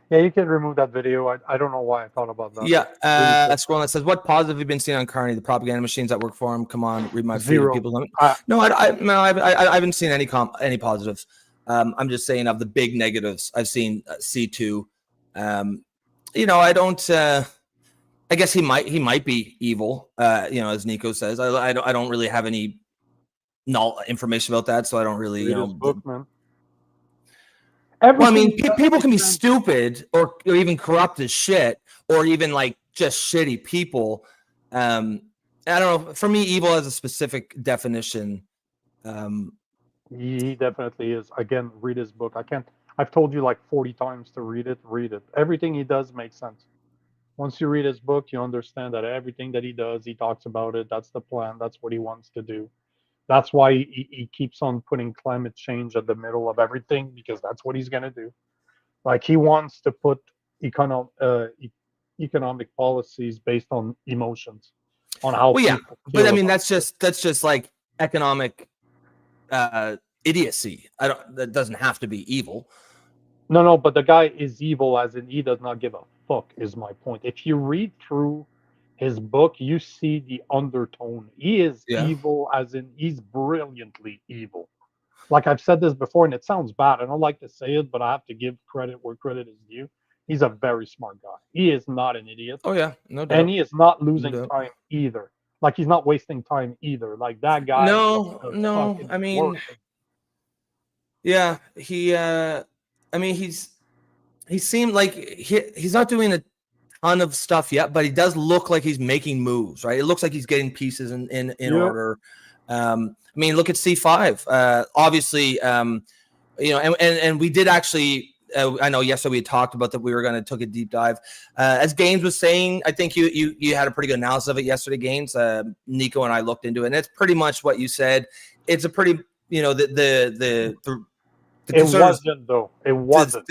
Yeah, you can remove that video. I don't know why I thought about that.
Yeah,
Really good.
scrolling that says, "What positive have you been seeing on Carney? The propaganda machines that work for him. Come on, read my feed.
Zero.
People don't.
I,
No, I haven't seen any positives. I'm just saying of the big negatives. I've seen C2. I don't. I guess he might be evil. As Nico says, I don't really have any information about that, so I don't really
read his book, man.
Well, I mean,
Everything does
people
make
can be
sense.
stupid or even corrupt as shit, or even like just shitty people. I don't know. For me, evil has a specific definition.
He definitely is. Again, read his book. I've told you like 40 times to read it. Read it. Everything he does makes sense. Once you read his book, you understand that everything that he does, he talks about it. That's the plan. That's what he wants to do. That's why he keeps on putting climate change at the middle of everything, because that's what he's going to do. Like, he wants to put economic policies based on emotions, on how
Well, yeah,
people
but I
feel
mean,
about
that's just like economic idiocy. That doesn't have to be evil.
No, but the guy is evil, as in he does not give a fuck, is my point. If you read through his book, you see the undertone. He is
Yeah.
evil, as in he's brilliantly evil. Like, I've said this before, and it sounds bad. I don't like to say it, but I have to give credit where credit is due. He's a very smart guy. He is not an idiot.
Oh yeah, no doubt.
And he is not losing
No doubt.
time either. Like, he's not wasting time either. Like, that guy.
No.
Fucking
I mean,
working.
yeah, he seemed like he's not doing a ton of stuff yet, but he does look like he's making moves, right? It looks like he's getting pieces in
Yep.
order. I mean, look at C5. Obviously, and we did actually. I know yesterday we had talked about that we were going to take a deep dive. As Gaines was saying, I think you had a pretty good analysis of it yesterday, Gaines. Nico and I looked into it, and it's pretty much what you said. It's a pretty, the
It wasn't, though. It wasn't.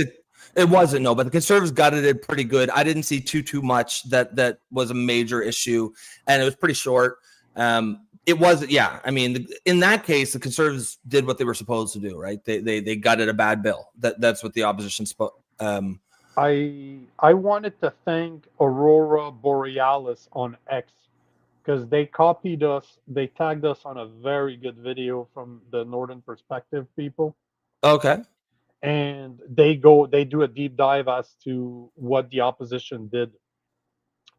It wasn't, no, but the Conservatives gutted it pretty good. I didn't see too much that was a major issue, and it was pretty short. It wasn't, yeah. I mean, in that case, the Conservatives did what they were supposed to do, right? They gutted a bad bill. That's what the opposition spoke.
I wanted to thank Aurora Borealis on X, because they copied us. They tagged us on a very good video from the Northern Perspective people.
Okay.
And they do a deep dive as to what the opposition did.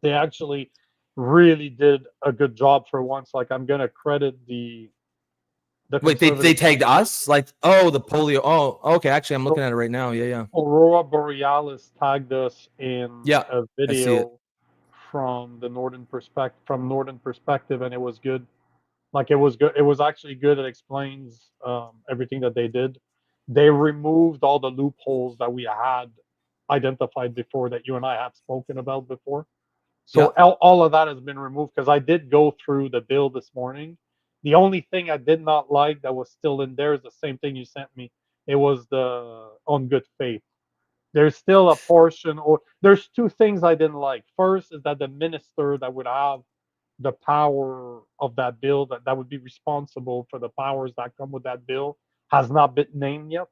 They actually really did a good job for once. Like, I'm gonna credit the
Wait, they tagged us? Like, the polio. Oh, okay. Actually, I'm looking at it right now. Yeah.
Aurora Borealis tagged us in
Yeah,
a
I see it.
video from the Northern Perspective, and it was good. Like, it was good. It was actually good. It explains everything that they did. They removed all the loopholes that we had identified before, that you and I have spoken about before. So all of that has been removed, because I did go through the bill this morning. The only thing I did not like that was still in there is the same thing you sent me. It was the on good faith. There's still a portion, or there's two things I didn't like. First is that the minister that would have the power of that bill, that would be responsible for the powers that come with that bill, has not been named yet.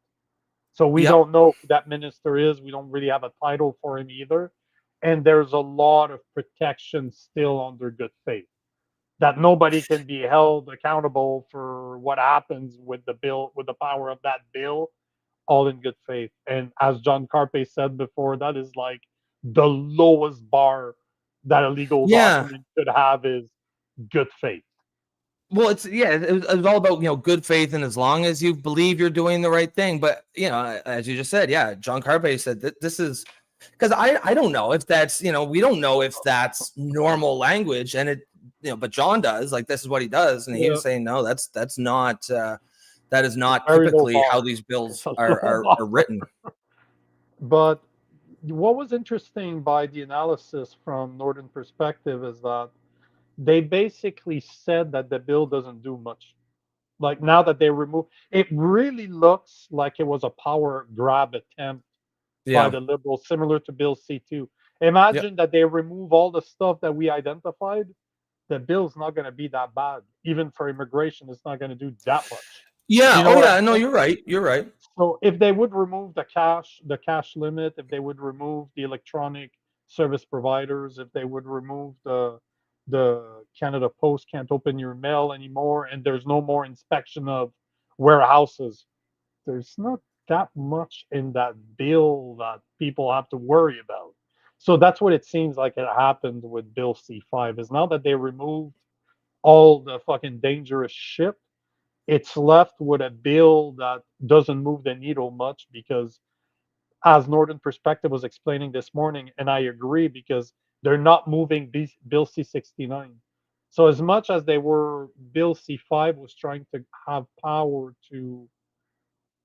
So we don't know who that minister is. We don't really have a title for him either. And there's a lot of protection still under good faith, that nobody can be held accountable for what happens with the bill, with the power of that bill, all in good faith. And as John Carpe said before, that is like the lowest bar that a legal document could have, is good faith.
Well, it was all about, good faith, and as long as you believe you're doing the right thing. But as you just said, John Carpe said that this is, because I don't know if that's, we don't know if that's normal language, and it, but John does, like, this is what he does, and he was saying, no, that's not that is not typically how these bills are written.
But what was interesting by the analysis from Northern Perspective is that they basically said that the bill doesn't do much. Like, now that they remove it, really looks like it was a power grab attempt by the Liberals, similar to Bill C2. Imagine that they remove all the stuff that we identified. The bill's not going to be that bad. Even for immigration, it's not going to do that much.
Yeah.
You know
No, you're right. You're right.
So if they would remove the cash limit, if they would remove the electronic service providers, if they would remove the Canada Post can't open your mail anymore, and there's no more inspection of warehouses, there's not that much in that bill that people have to worry about. So that's what it seems like it happened with Bill C5 is now that they removed all the fucking dangerous shit, it's left with a bill that doesn't move the needle much because as Northern Perspective was explaining this morning, and I agree because they're not moving Bill C69. So as much as they were, Bill C5 was trying to have power to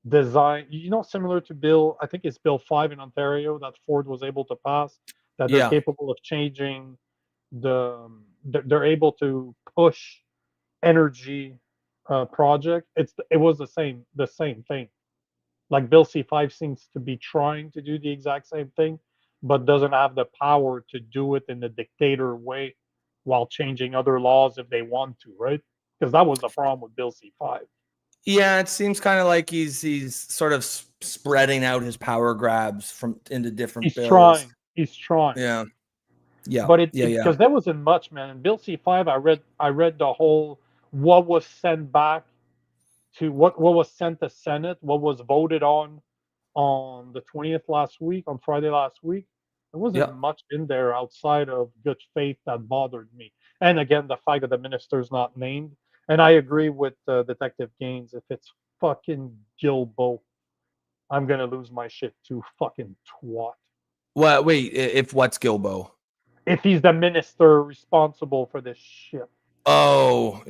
design, similar to Bill, I think it's Bill 5 in Ontario that Ford was able to pass, that they're
Yeah.
capable of changing they're able to push energy project. It was the same thing. Like Bill C5 seems to be trying to do the exact same thing, but doesn't have the power to do it in the dictator way while changing other laws if they want to, right? Because that was the problem with Bill C5.
Yeah, it seems kind of like he's sort of spreading out his power grabs from into different
He's
bills.
trying. He's trying.
Yeah. Yeah.
But
yeah.
because there wasn't much, man. In Bill C5, I read the whole what was sent back to what was sent to Senate, what was voted on the 20th last week, on Friday last week. There wasn't
Yeah.
much in there outside of good faith that bothered me. And again, the fact that the minister's not named. And I agree with Detective Gaines. If it's fucking Gilbo, I'm gonna lose my shit too. Fucking twat.
Well, wait. If what's Gilbo?
If he's the minister responsible for this shit.
Oh.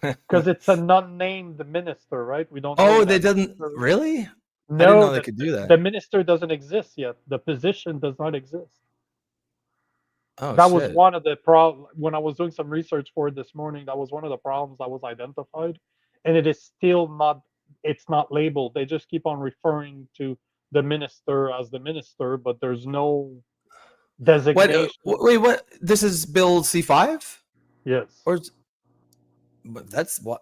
Because it's an unnamed minister, right? We don't know.
Oh,
who
they
that
didn't
minister is.
really? I didn't
No,
know they could do that.
the minister doesn't exist yet. The position does not exist.
Oh,
That was
shit.
one of the problems when I was doing some research for it this morning. That was one of the problems that was identified, and it is still not. It's not labeled. They just keep on referring to the minister as the minister, but there's no
What?
designation.
Wait, what? This is Bill C5?
Yes.
Or but that's what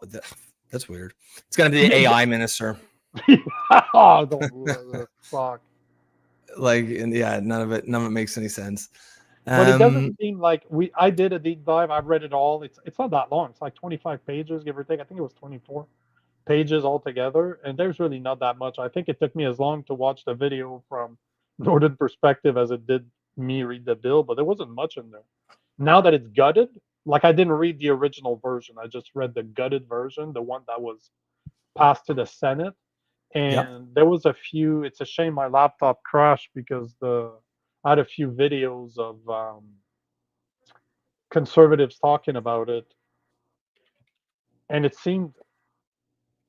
that's weird. It's gonna be the AI minister.
Oh, don't fuck.
Like, and yeah, none of it makes any sense.
But it doesn't seem like I did a deep dive. I've read it all. It's not that long. It's like 25 pages, give or take. I think it was 24 pages altogether, and there's really not that much. I think it took me as long to watch the video from Northern Perspective as it did me read the bill, but there wasn't much in there. Now that it's gutted, like I didn't read the original version. I just read the gutted version, the one that was passed to the Senate. And there was a few. It's a shame my laptop crashed because I had a few videos of conservatives talking about it, and it seemed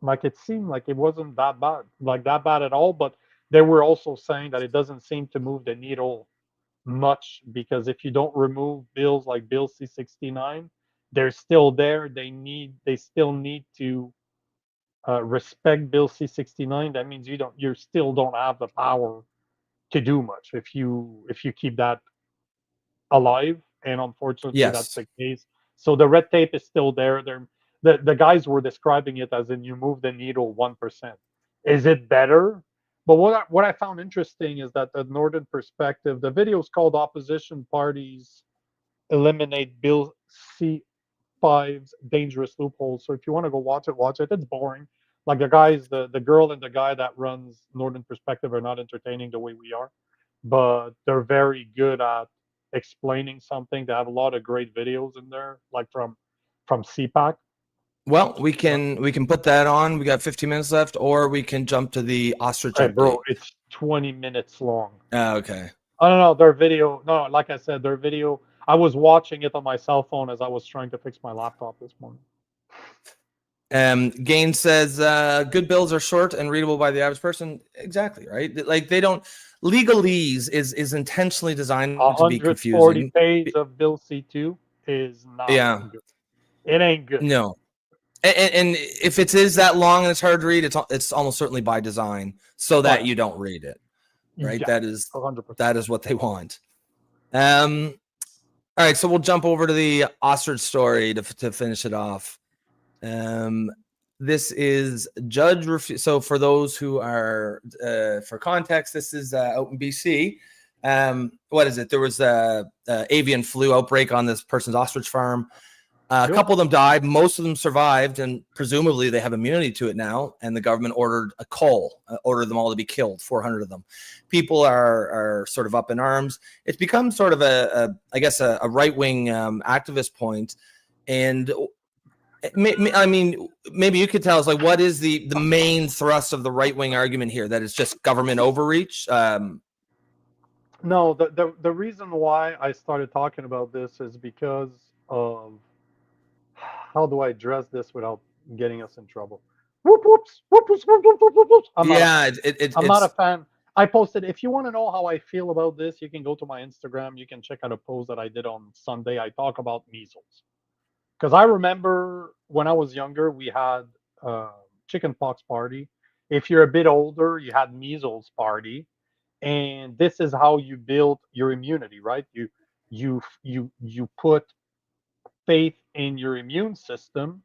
like it wasn't that bad at all. But they were also saying that it doesn't seem to move the needle much because if you don't remove bills like Bill C69, they're still there. They still need to respect Bill C69. That means you still don't have the power to do much if you keep that alive, and unfortunately that's the case. So the red tape is still there. The guys were describing it as in you move the needle 1%. Is it better? But what I found interesting is that the Northern Perspective, the video is called Opposition Parties Eliminate Bill C5's Dangerous Loopholes. So if you want to go watch it. It's boring. Like the girl and the guy that runs Northern Perspective are not entertaining the way we are, but they're very good at explaining something. They have a lot of great videos in there, like from CPAC.
Well, we can put that on. We got 15 minutes left, or we can jump to the ostrich update.
Bro, it's 20 minutes long.
Okay.
I don't know their video. No, like I said, their video. I was watching it on my cell phone as I was trying to fix my laptop this morning.
Gaines says good bills are short and readable by the average person. Exactly, right? Like they don't legalese is intentionally designed to be confusing.
140 pages of Bill C2 is not good. It ain't good.
No. And if it is that long and it's hard to read, it's almost certainly by design so that you don't read it. Right? Yeah, that is 100%. That is what they want. All right, so we'll jump over to the ostrich story to finish it off. This is so for those who are, for context, this is out in BC. What is it? There was a avian flu outbreak on this person's ostrich farm. A couple of them died. Most of them survived, and presumably they have immunity to it now. And the government ordered ordered them all to be killed. 400 of them. People are sort of up in arms. It's become sort of a right-wing activist point. And I mean, maybe you could tell us, like, what is the main thrust of the right-wing argument here? That it's just government overreach.
No, the reason why I started talking about this is because of, how do I address this without getting us in trouble? Whoop, whoops, whoop, whoops, whoop, whoop, whoop, whoop. I'm not a fan. I posted, if you want to know how I feel about this, you can go to my Instagram. You can check out a post that I did on Sunday. I talk about measles. Because I remember when I was younger, we had chicken pox party. If you're a bit older, you had measles party. And this is how you build your immunity, right? You put faith in your immune system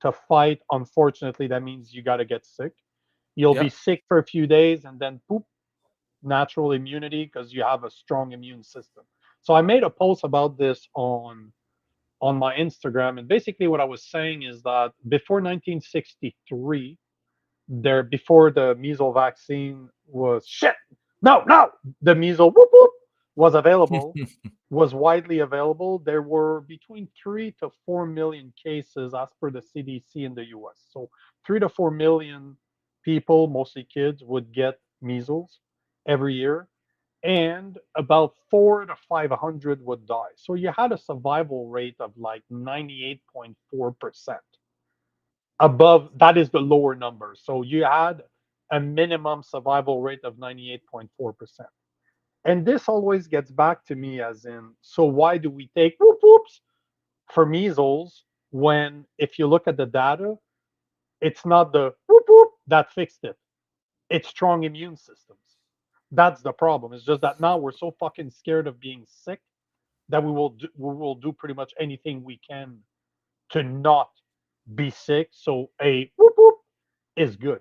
to fight. Unfortunately, that means you got to get sick. You'll be sick for a few days, and then poop, natural immunity, because you have a strong immune system. So I made a post about this on my Instagram, and basically what I was saying is that before 1963, before the measles vaccine was the measles was available, was widely available. There were between 3 to 4 million cases as per the CDC in the US. So 3 to 4 million people, mostly kids, would get measles every year, and about 400 to 500 would die. So you had a survival rate of like 98.4%. Above that is the lower number. So you had a minimum survival rate of 98.4%. And this always gets back to me as in, so why do we take whoops for measles when, if you look at the data, it's not the whoop that fixed it. It's strong immune systems. That's the problem. It's just that now we're so fucking scared of being sick that we will do pretty much anything we can to not be sick. So a whoop is good,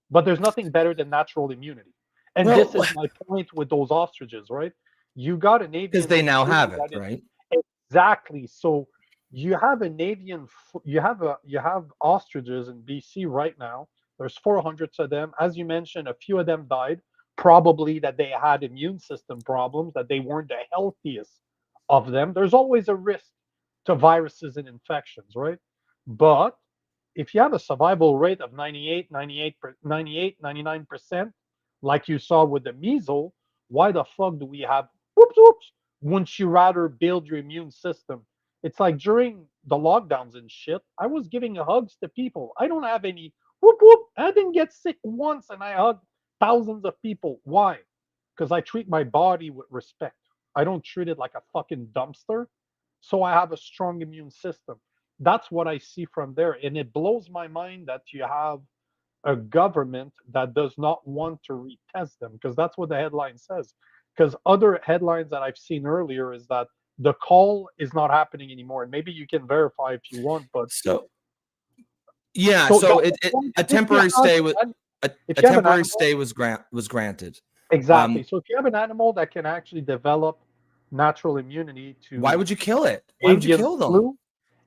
but there's nothing better than natural immunity. And this is my point with those ostriches, right? You got an avian,
because they now have it, right?
Exactly. So you have an avian, you have ostriches in BC right now. There's 400 of them. As you mentioned, a few of them died, probably that they had immune system problems, that they weren't the healthiest of them. There's always a risk to viruses and infections, right? But if you have a survival rate of 99%, like you saw with the measles, why the fuck do we have whoops? Wouldn't you rather build your immune system? It's like during the lockdowns and shit, I was giving hugs to people. I don't have any whoop. I didn't get sick once, and I hugged thousands of people. Why? Because I treat my body with respect. I don't treat it like a fucking dumpster. So I have a strong immune system. That's what I see from there. And it blows my mind that you have a government that does not want to retest them, because that's what the headline says. Because other headlines that I've seen earlier is that the call is not happening anymore. And maybe you can verify if you want, but
a temporary stay was granted.
Exactly. So if you have an animal that can actually develop natural immunity to,
why would you kill it? Why would you kill them?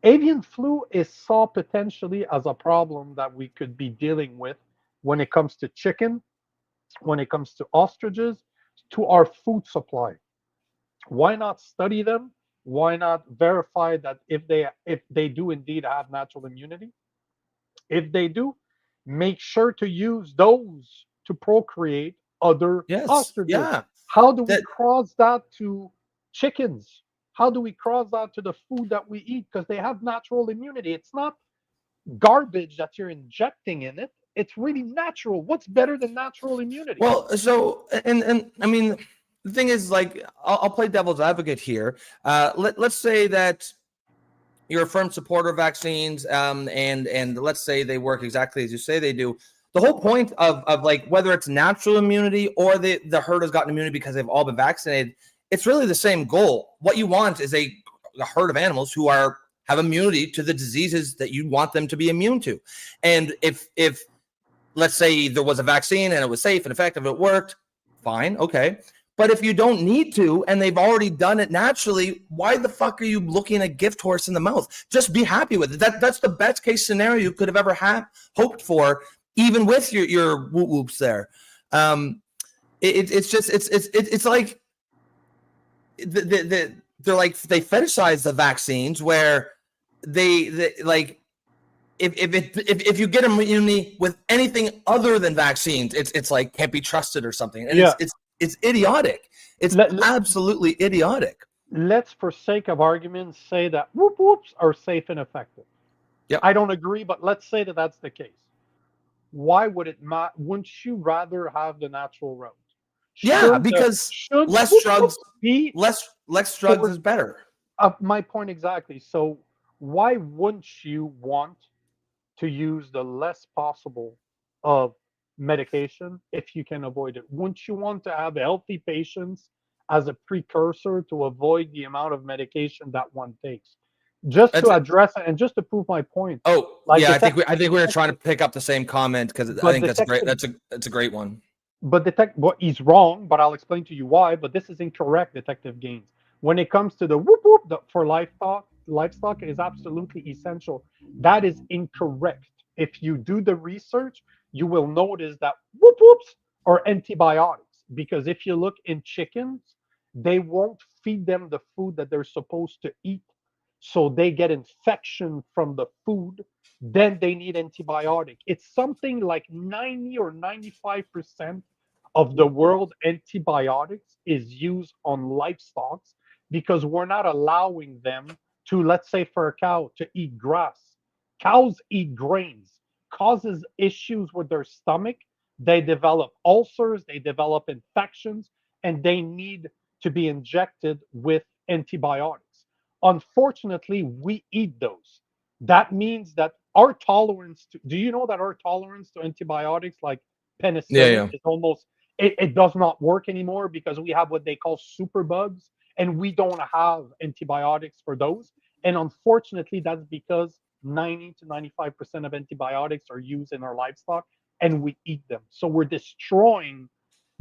Avian flu is saw potentially as a problem that we could be dealing with when it comes to chicken, when it comes to ostriches, to our food supply. Why not study them? Why not verify that if they do indeed have natural immunity? If they do, make sure to use those to procreate other ostriches.
Yeah.
How do we cross that to chickens? How do we cross that to the food that we eat? Because they have natural immunity. It's not garbage that you're injecting in it. It's really natural. What's better than natural immunity?
Well, so, and I mean, the thing is, like, I'll play devil's advocate here. Let's say that you're a firm supporter of vaccines, and let's say they work exactly as you say they do. The whole point of like, whether it's natural immunity or the herd has gotten immunity because they've all been vaccinated, it's really the same goal. What you want is a herd of animals who are have immunity to the diseases that you want them to be immune to. And if let's say there was a vaccine and it was safe and effective, it worked, fine, okay. But if you don't need to, and they've already done it naturally, why the fuck are you looking a gift horse in the mouth? Just be happy with it. That's the best case scenario you could have ever hoped for, even with your whoop whoops there. It's like they're like, they fetishize the vaccines where they like, if you get immunity with anything other than vaccines, it's like can't be trusted or something, and it's idiotic. It's absolutely idiotic.
Let's, for sake of argument, say that whoop whoops are safe and effective.
Yep.
I don't agree, but let's say that that's the case. Why would it not? Wouldn't you rather have the natural route?
Because less drugs, less drugs is better.
My point exactly. So why wouldn't you want to use the less possible of medication if you can avoid it? Wouldn't you want to have healthy patients as a precursor to avoid the amount of medication that one takes? Just to address it and just to prove my point.
Oh, like, yeah, I think we were trying to pick up the same comment because I think that's great. That's a great one.
But he's wrong, but I'll explain to you why. But this is incorrect, Detective Gaines. When it comes to the whoop whoop for livestock is absolutely essential. That is incorrect. If you do the research, you will notice that whoop whoops are antibiotics, because if you look in chickens, they won't feed them the food that they're supposed to eat. So they get infection from the food, then they need antibiotic. It's something like 90 or 95% of the world antibiotics is used on livestock because we're not allowing them to, let's say for a cow, to eat grass. Cows eat grains, causes issues with their stomach. They develop ulcers, they develop infections, and they need to be injected with antibiotics. Unfortunately, we eat those. That means that our tolerance to, do you know that our tolerance to antibiotics like penicillin is almost, it does not work anymore because we have what they call superbugs and we don't have antibiotics for those. And unfortunately, that's because 90 to 95% of antibiotics are used in our livestock and we eat them. So we're destroying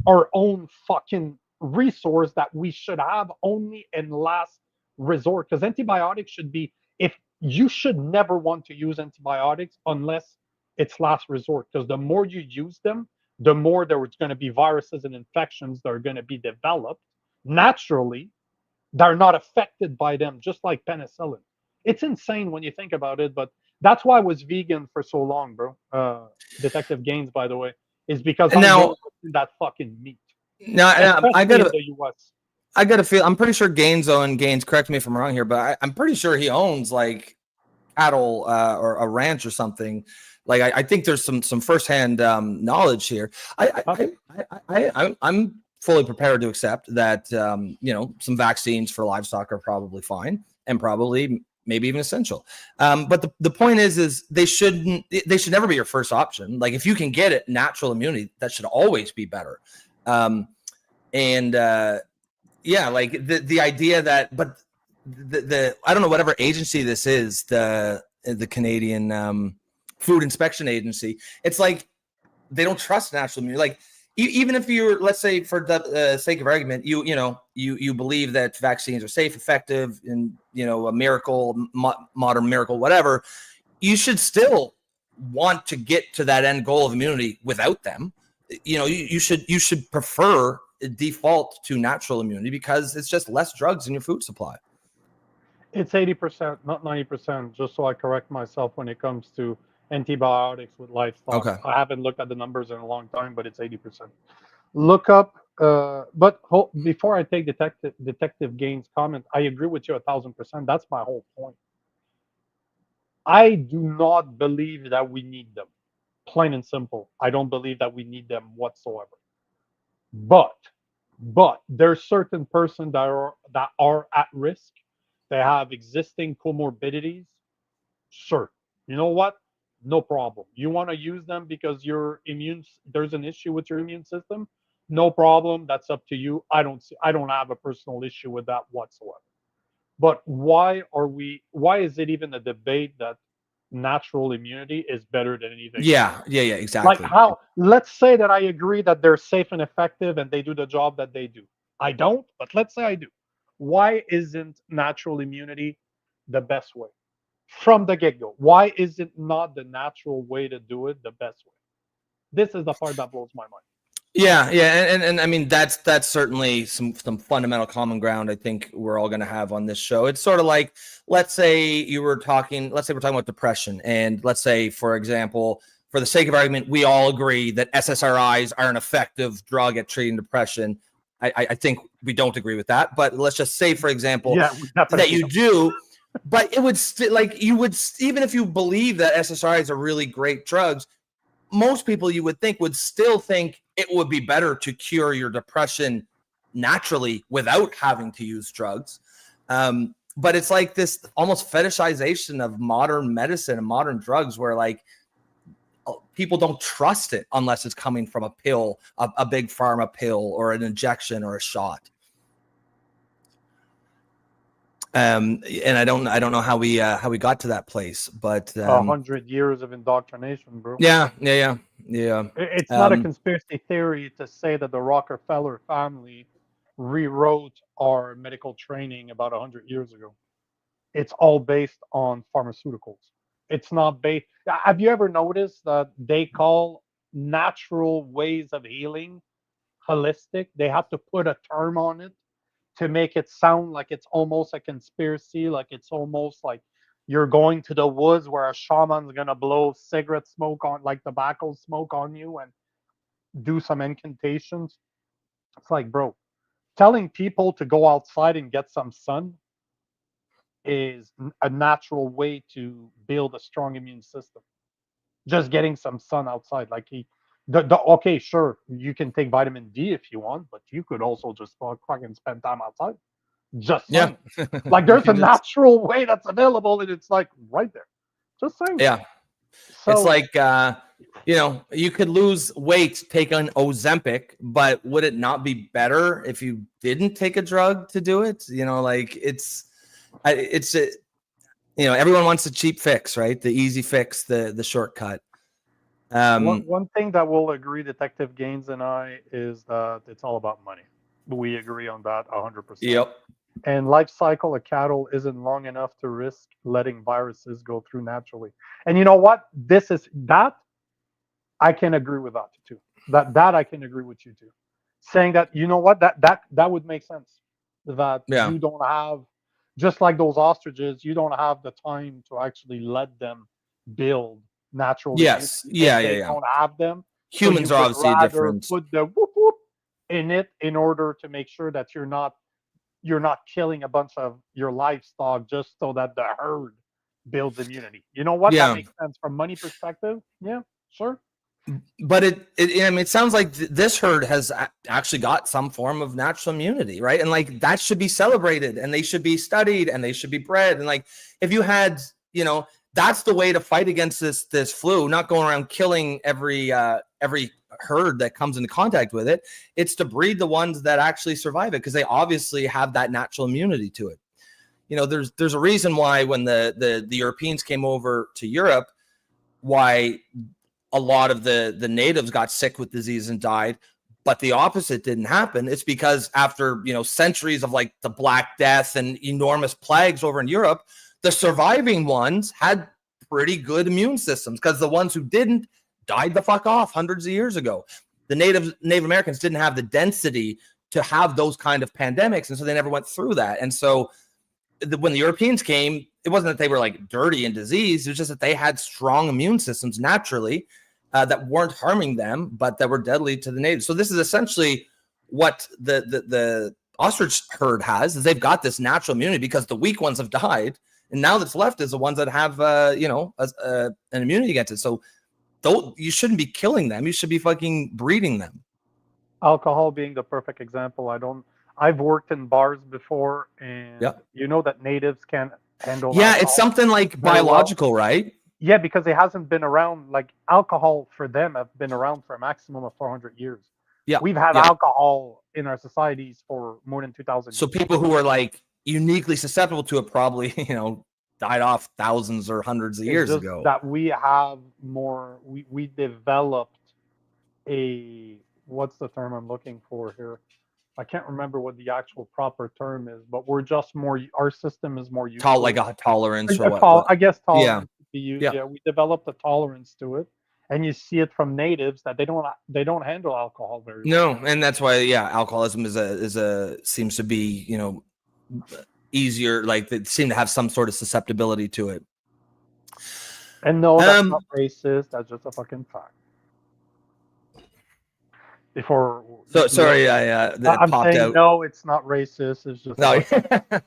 our own fucking resource that we should have only in last resort, because antibiotics should be, if you should never want to use antibiotics unless it's last resort, because the more you use them, the more there's going to be viruses and infections that are going to be developed naturally that are not affected by them, just like penicillin. It's insane when you think about it, but that's why I was vegan for so long, bro. Detective Gaines, by the way, is because I'm
now
that fucking meat.
Now I
in the US.
I got to feel, I'm pretty sure Gaines, correct me if I'm wrong here, but I'm pretty sure he owns like cattle or a ranch or something. Like I think there's some firsthand knowledge here. I'm fully prepared to accept that some vaccines for livestock are probably fine and probably maybe even essential. But the point is they should never be your first option. Like if you can get it, natural immunity, that should always be better. Yeah, like the idea that, but the I don't know, whatever agency this is, the Canadian Food Inspection Agency, it's like they don't trust natural immunity. Like even if you're, let's say for the sake of argument, you believe that vaccines are safe, effective, and a miracle, modern miracle, whatever, you should still want to get to that end goal of immunity without them. You should prefer default to natural immunity because it's just less drugs in your food supply.
It's 80%, not 90%, just so I correct myself when it comes to antibiotics with livestock.
Okay.
I haven't looked at the numbers in a long time, but it's 80%. Look up, before I take Detective Gaines' comment, I agree with you 1,000%. That's my whole point. I do not believe that we need them. Plain and simple. I don't believe that we need them whatsoever. But there's certain persons that are at risk. They have existing comorbidities. Sure. You know what? No problem. You want to use them because there's an issue with your immune system? No problem. That's up to you. I don't have a personal issue with that whatsoever. But why is it even a debate that natural immunity is better than anything?
Yeah,
Like
exactly.
how, let's say that I agree that they're safe and effective and they do the job that they do. I don't, but let's say I do. Why isn't natural immunity the best way from the get go? Why is it not the natural way to do it the best way? This is the part that blows my mind.
Yeah, and I mean that's certainly some fundamental common ground I think we're all going to have on this show. It's sort of like, let's say we're talking about depression, and let's say, for example, for the sake of argument, we all agree that SSRIs are an effective drug at treating depression. I think we don't agree with that, but let's just say, for example,
Yeah, we
that
definitely
you
don't.
do. But it would even if you believe that SSRIs are really great drugs, most people you would think would still think it would be better to cure your depression naturally without having to use drugs. But it's like this almost fetishization of modern medicine and modern drugs where like people don't trust it unless it's coming from a pill, a big pharma pill or an injection or a shot. And I don't know how we got to that place, but
100 years of indoctrination, bro.
yeah.
It's not a conspiracy theory to say that the Rockefeller family rewrote our medical training about 100 years ago. It's all based on pharmaceuticals. It's not based. Have you ever noticed that they call natural ways of healing holistic? They have to put a term on it to make it sound like it's almost a conspiracy, like it's almost like you're going to the woods where a shaman's gonna blow cigarette smoke on, like tobacco smoke on you, and do some incantations. It's like, bro, telling people to go outside and get some sun is a natural way to build a strong immune system. Just getting some sun outside, like okay, sure, you can take vitamin D if you want, but you could also just fucking spend time outside. Just sun. Like there's a natural way that's available, and it's like right there. Just saying.
Yeah.
So,
it's like you could lose weight, take an Ozempic, but would it not be better if you didn't take a drug to do it? Like everyone wants a cheap fix, right? The easy fix, the shortcut.
one thing that we'll agree, Detective Gaines and I, is that it's all about money. We agree on that 100%.
Yep.
And life cycle of cattle isn't long enough to risk letting viruses go through naturally. And you know what? I can agree with that too. That I can agree with you too. Saying that, you know what, that would make sense. That you don't have, just like those ostriches, you don't have the time to actually let them build naturally.
Yes. Yeah.
Don't have them.
Humans are obviously different.
Put the whoop whoop in it in order to make sure that you're not killing a bunch of your livestock just so that the herd builds immunity. You know what? That makes sense from money perspective. Yeah, sure.
But it sounds like this herd has actually got some form of natural immunity, right? And like that should be celebrated, and they should be studied, and they should be bred. And like if you had, that's the way to fight against this flu, not going around killing every herd that comes into contact with it. It's to breed the ones that actually survive it, because they obviously have that natural immunity to it. There's a reason why when the Europeans came over to Europe, why a lot of the natives got sick with disease and died, but the opposite didn't happen. It's because after centuries of like the Black Death and enormous plagues over in Europe, the surviving ones had pretty good immune systems, because the ones who didn't died the fuck off hundreds of years ago. The Native Americans didn't have the density to have those kind of pandemics, and so they never went through that. And so when the Europeans came, it wasn't that they were like dirty and diseased. It was just that they had strong immune systems naturally that weren't harming them, but that were deadly to the natives. So this is essentially what the ostrich herd has, is they've got this natural immunity because the weak ones have died, and now that's left is the ones that have an immunity against it. So you shouldn't be killing them. You should be fucking breeding them.
Alcohol being the perfect example. I've worked in bars before, and you know that natives can't handle alcohol.
It's something like biological, right?
Yeah, because it hasn't been around. Like alcohol for them have been around for a maximum of 400 years. Yeah, we've had alcohol in our societies for more than 2,000 years.
So people who are like uniquely susceptible to it probably, died off thousands or hundreds of
It's
years
just
ago.
that we have more. We developed a, what's the term I'm looking for here? I can't remember what the actual proper term is, but we're just more. Our system is more used.
Like a tolerance or what?
I guess
Yeah.
tolerance would be used.
Yeah.
Yeah, we developed a tolerance to it, and you see it from natives that they don't handle alcohol very well.
No, and that's why, alcoholism seems to be, easier. Like they seem to have some sort of susceptibility to it.
And no, that's not racist. That's just a fucking fact. Before.
So sorry,
I'm
popped
saying
out.
no, it's not racist. It's just
No.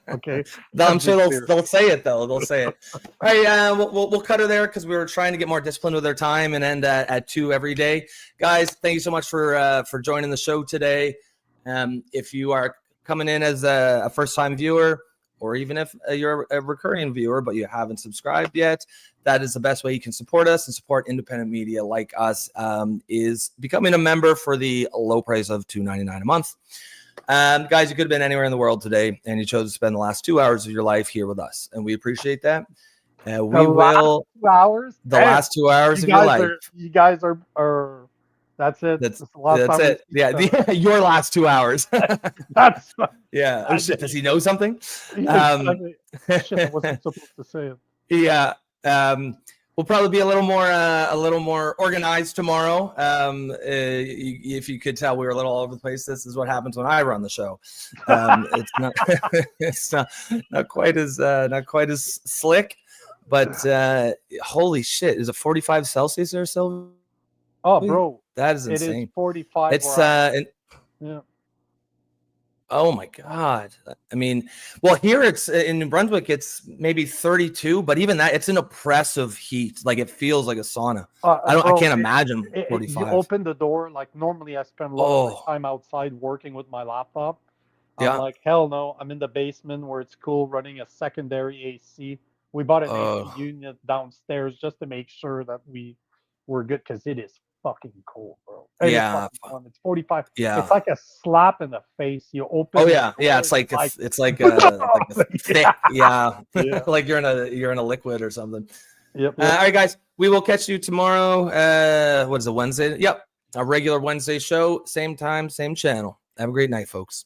okay.
I'm sure they'll say it though. They'll say it. All right, we'll cut her there because we were trying to get more disciplined with our time and end at 2 every day. Guys, thank you so much for joining the show today. If you are coming in as a first-time viewer, or even if you're a recurring viewer but you haven't subscribed yet, that is the best way you can support us and support independent media like us, is becoming a member for the low price of $2.99 a month. Guys, you could have been anywhere in the world today, and you chose to spend the last 2 hours of your life here with us, and we appreciate that. The last 2 hours of your life.
You guys are. That's it.
That's
it.
Yeah, your last 2 hours.
That's
yeah. Oh shit! Does he know something?
Shit, I wasn't supposed to say it.
Yeah. We'll probably be a little more organized tomorrow. If you could tell, we were a little all over the place. This is what happens when I run the show. It's not quite as slick, but holy shit! Is it 45 Celsius there, Sylvie?
Oh, bro,
that is insane.
It is 45.
It's
yeah.
Oh my God. I mean, well, here it's in New Brunswick, it's maybe 32, but even that, it's an oppressive heat. Like it feels like a sauna. I can't imagine 45.
You open the door, like normally I spend a lot of time outside working with my laptop. I'm like, hell no, I'm in the basement where it's cool, running a secondary AC. We bought an AC unit downstairs just to make sure that we're good, because it is fucking cold, bro. It's 45.
Yeah,
it's like a slap in the face. You open.
It's like like a thick, like you're in a liquid or something.
Yep.
All right, guys, we will catch you tomorrow. What is it, Wednesday? Yep, a regular Wednesday show, same time, same channel. Have a great night, folks.